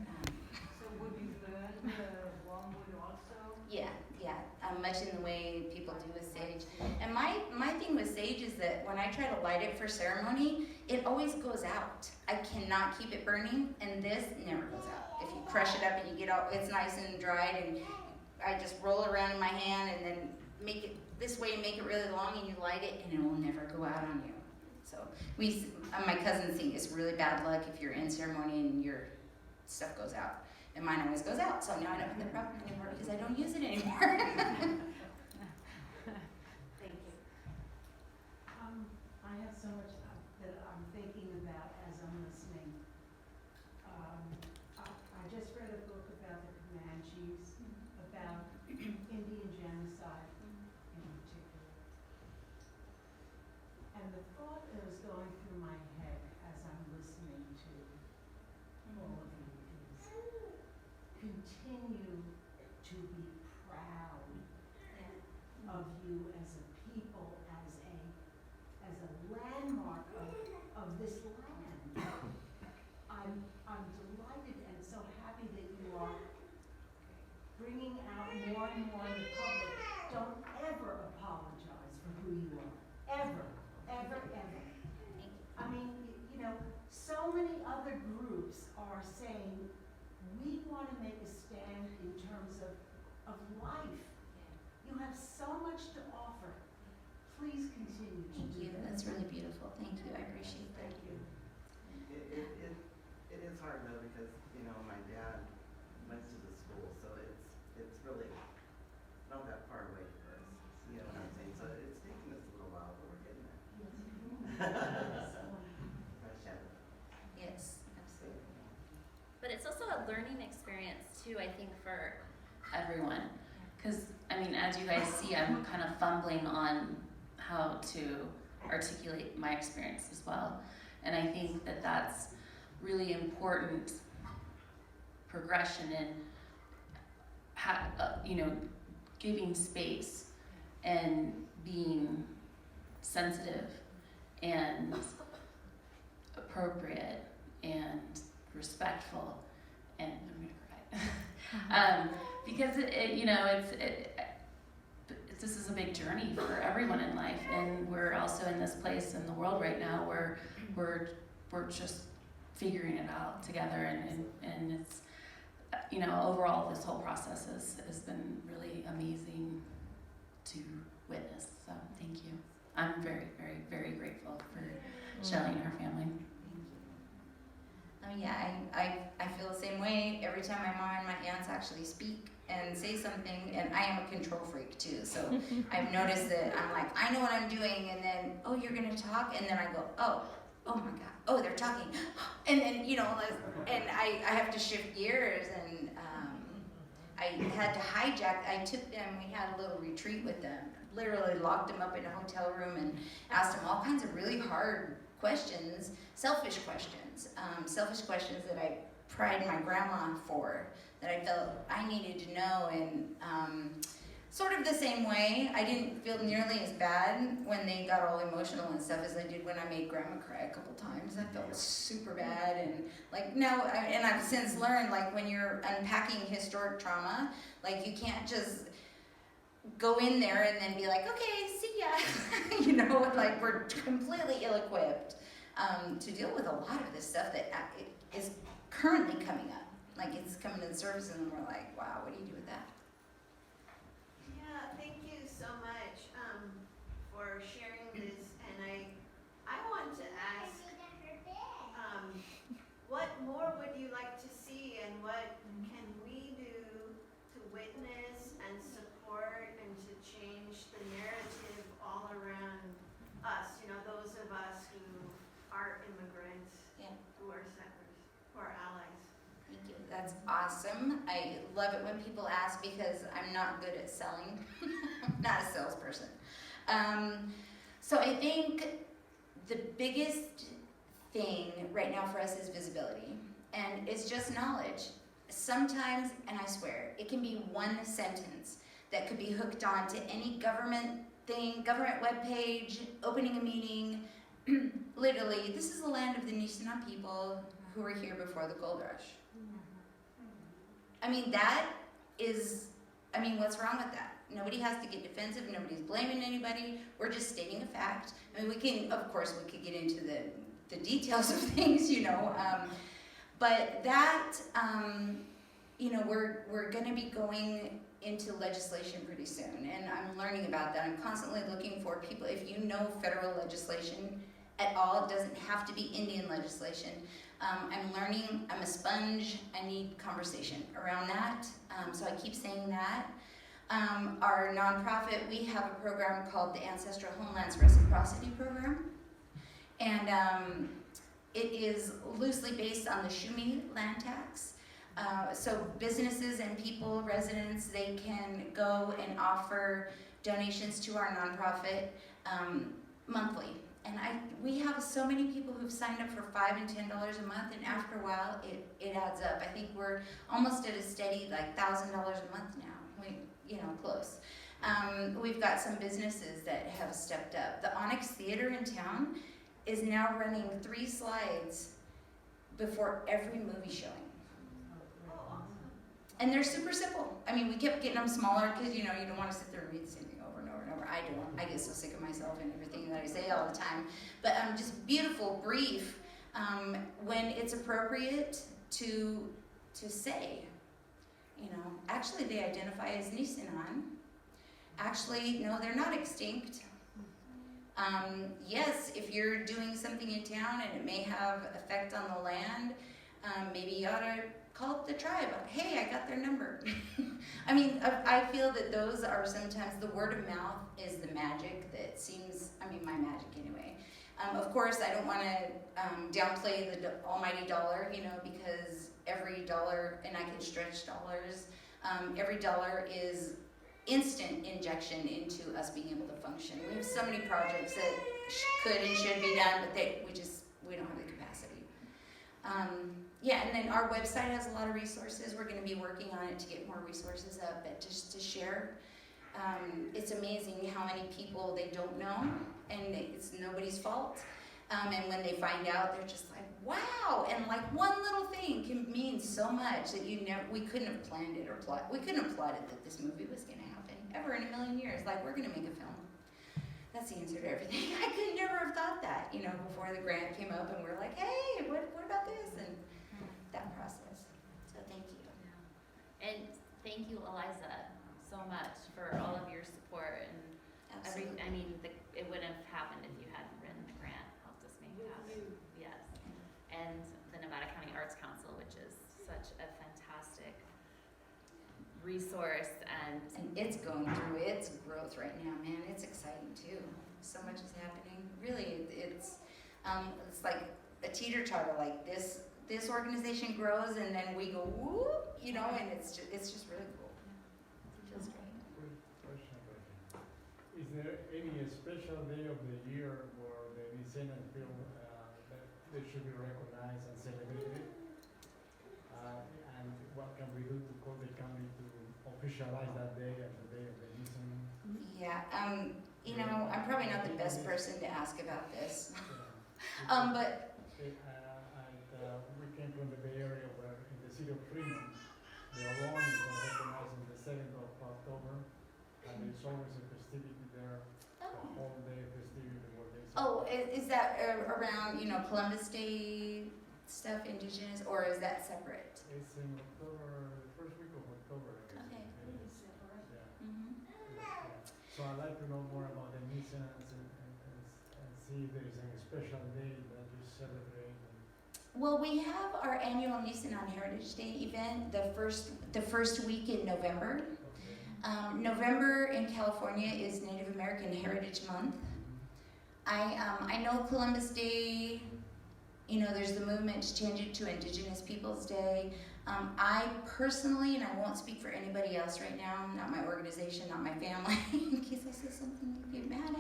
So would you burn the wormwood also? Yeah, much in the way people do with sage. And my thing with sage is that when I try to light it for ceremony, it always goes out. I cannot keep it burning, and this never goes out. If you crush it up and you get all, it's nice and dried, and I just roll it around in my hand and then make it this way, make it really long, and you light it, and it will never go out on you. So my cousins think it's really bad luck if you're in ceremony and your stuff goes out. And mine always goes out, so now I don't have the problem anymore because I don't use it anymore. Thank you. I have so much that I'm thinking about as I'm listening. I just read a book about the Comanches, about Indian genocide in particular. And the thought that was going through my head as I'm listening to all of you is continue to be proud of you as a people, as a landmark of this land. I'm delighted and so happy that you are bringing out more and more in the public. Don't ever apologize for who you are. Ever, ever, ever. I mean, so many other groups are saying, we want to make a stand in terms of life. You have so much to offer. Please continue to Thank do you. that. That's really beautiful. Thank you. I appreciate that. Thank you. It is hard though because, my dad went to the school, so it's really not that far away for us. You know what I'm saying? So it's taking us a little while, but we're getting there. Yes, absolutely. But it's also a learning experience too, I think, for everyone. Because, as you guys see, I'm kind of fumbling on how to articulate my experience as well. And I think that that's really important progression in, giving space and being sensitive and appropriate and respectful, and I'm gonna cry because this is a big journey for everyone in life, and we're also in this place in the world right now where we're just figuring it out together, and it's overall this whole process has been really amazing to witness. So thank you. I'm very, very, very grateful for Shelly and her family. I feel the same way every time my mom and my aunts actually speak and say something, and I am a control freak too, so I've noticed that I'm like, I know what I'm doing, and then, oh, you're gonna talk, and then I go, oh my god, oh, they're talking, and then, and I have to shift gears, and I had to hijack, I took them, we had a little retreat with them, literally locked them up in a hotel room and asked them all kinds of really hard questions, selfish questions that I pride my grandma for, that I felt I needed to know, and sort of the same way, I didn't feel nearly as bad when they got all emotional and stuff as I did when I made grandma cry a couple times. I felt super bad, and and I've since learned, when you're unpacking historic trauma, you can't just go in there and then be like, okay, see ya. We're completely ill-equipped to deal with a lot of this stuff that is currently coming up. It's coming to the surface, and we're like, wow, what do you do with that? Yeah, thank you so much for us who are immigrants, Yeah. who are settlers, who are allies. Thank you. That's awesome. I love it when people ask because I'm not good at selling. I'm not a salesperson. So I think the biggest thing right now for us is visibility. And it's just knowledge. Sometimes, and I swear, it can be one sentence that could be hooked on to any government thing, government webpage, opening a meeting. Literally, this is the land of the Nisenan people who were here before the gold rush. I mean, what's wrong with that? Nobody has to get defensive. Nobody's blaming anybody. We're just stating a fact. I mean, of course, we could get into the details of things, but that, we're going to be going into legislation pretty soon, and I'm learning about that. I'm constantly looking for people. If you know federal legislation at all, it doesn't have to be Indian legislation. I'm learning. I'm a sponge. I need conversation around that. So I keep saying that. Our nonprofit, we have a program called the Ancestral Homelands Reciprocity program, and it is loosely based on the Shumi land tax. So businesses and people, residents, they can go and offer donations to our nonprofit monthly. And we have so many people who've signed up for $5 and $10 a month, and after a while, it adds up. I think we're almost at a steady $1,000 a month now. Close. We've got some businesses that have stepped up. The Onyx Theater in town is now running 3 slides before every movie showing. And they're super simple. I mean, we kept getting them smaller because, you don't want to sit there and read the same thing over and over and over. I don't. I get so sick of myself and everything that I say all the time. But just beautiful, brief, when it's appropriate to say, actually they identify as Nisenan. Actually, no, they're not extinct. Yes, if you're doing something in town and it may have effect on the land, maybe you ought to call the tribe. Hey, I got their number. I feel that those are sometimes, the word of mouth is the magic that seems, my magic anyway. Of course, I don't want to downplay the almighty dollar, because every dollar, and I can stretch dollars, every dollar is instant injection into us being able to function. We have so many projects that could and should be done, but we don't have the capacity. And then our website has a lot of resources. We're going to be working on it to get more resources up, but just to share. It's amazing how many people they don't know, and it's nobody's fault. And when they find out, they're just like, wow! And one little thing can mean so much that we couldn't have planned it we couldn't have plotted that this movie was going to happen ever in a million years. We're going to make a film. That's the answer to everything. I could never have thought that, before the grant came up and we're like, hey, what about this? And that process. So thank you. And thank you, Eliza, so much for all of your support and Absolutely. it wouldn't have happened if you hadn't written the grant, helped us make it happen. Yes. And the Nevada County Arts Council, which is such a fantastic resource, and it's going through its growth right now, man. It's exciting too. So much is happening. Really, it's like a teeter-totter. This organization grows, and then we go whoop, and it's just really cool. It feels great. Quick question. Is there any special day of the year where the Nisenan film that they should be recognized and celebrated? And what can we do to call the county to officialize that day as the day of the Nisenan? Yeah. I'm probably not the best person to ask about this. But we came from the Bay Area where in the city of Fremont, the Alone is recognized on the 7th of October, and there's always a festivity there, a whole day festivity where they celebrate. Is that around, Columbus Day stuff, Indigenous, or is that separate? It's in October, the first week of October, I guess. Okay. Yeah. Mm-hmm. Yeah. So I'd like to know more about the Nisenans and see if there is any special day that you celebrate. Well, we have our annual Nisenan Heritage Day event the first week in November. Okay. November in California is Native American Heritage Month. I know Columbus Day, you know, there's the movement to change it to Indigenous Peoples Day. I personally, and I won't speak for anybody else right now, not my organization, not my family, in case I say something you get mad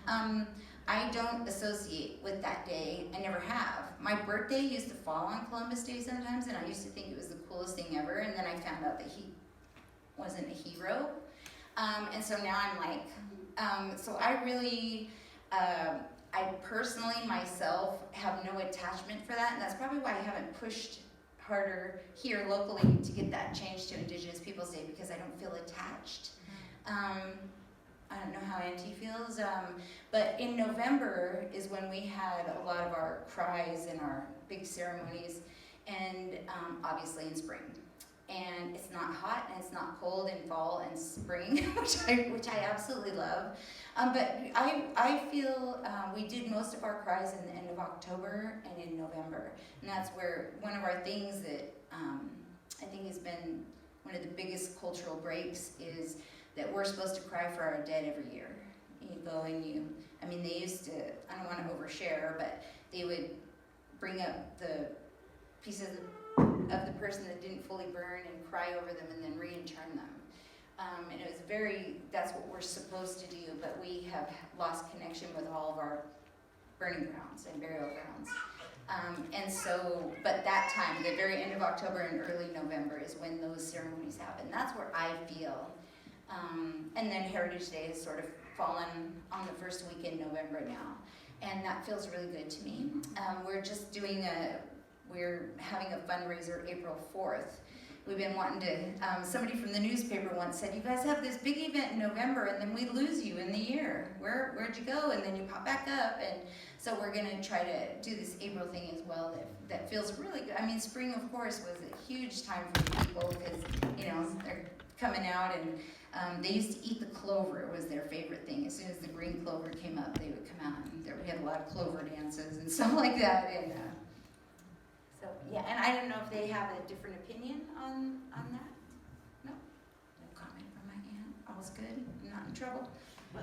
at. I don't associate with that day. I never have. My birthday used to fall on Columbus Day sometimes, and I used to think it was the coolest thing ever, and then I found out that he wasn't a hero. And so now I'm like, so I really, I personally myself have no attachment for that, and that's probably why I haven't pushed harder here locally to get that changed to Indigenous Peoples Day, because I don't feel attached. I don't know how Auntie feels, but in November is when we had a lot of our cries and our big ceremonies, and obviously in spring. And it's not hot and it's not cold in fall and spring, which I absolutely love. But I feel we did most of our cries in the end of October and in November. And that's where one of our things that I think has been one of the biggest cultural breaks is that we're supposed to cry for our dead every year. You go and you, I mean, they used to, I don't want to overshare, but they would bring up the pieces of the person that didn't fully burn and cry over them and then re-intern them. And it was that's what we're supposed to do, but we have lost connection with all of our burning grounds and burial grounds. And so, but that time, the very end of October and early November is when those ceremonies happen. That's where I feel. And then Heritage Day has sort of fallen on the first week in November now. And that feels really good to me. We're just doing we're having a fundraiser April 4th. We've been wanting to, somebody from the newspaper once said, you guys have this big event in November and then we lose you in the year. Where'd you go? And then you pop back up. And so we're gonna try to do this April thing as well that feels really good. I mean, spring, of course, was a huge time for people because, you know, they're coming out and they used to eat the clover. It was their favorite thing. As soon as the green clover came up, they would come out and we had a lot of clover dances and stuff like that. And so, yeah, and I don't know if they have a different opinion on that. No? No comment from my aunt. All's good? I'm not in trouble?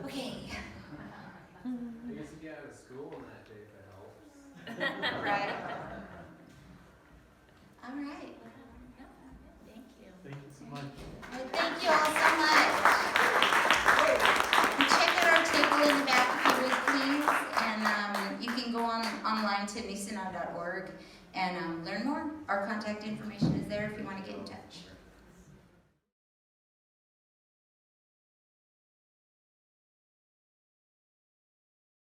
Okay. I guess if you have a school on that day, that helps. Right. All right. Thank you. Thank you so much. Well, thank you all so much. Check out our table in the back if you would, please. And you can go online to nisenan.org and learn more. Our contact information is there if you want to get in touch.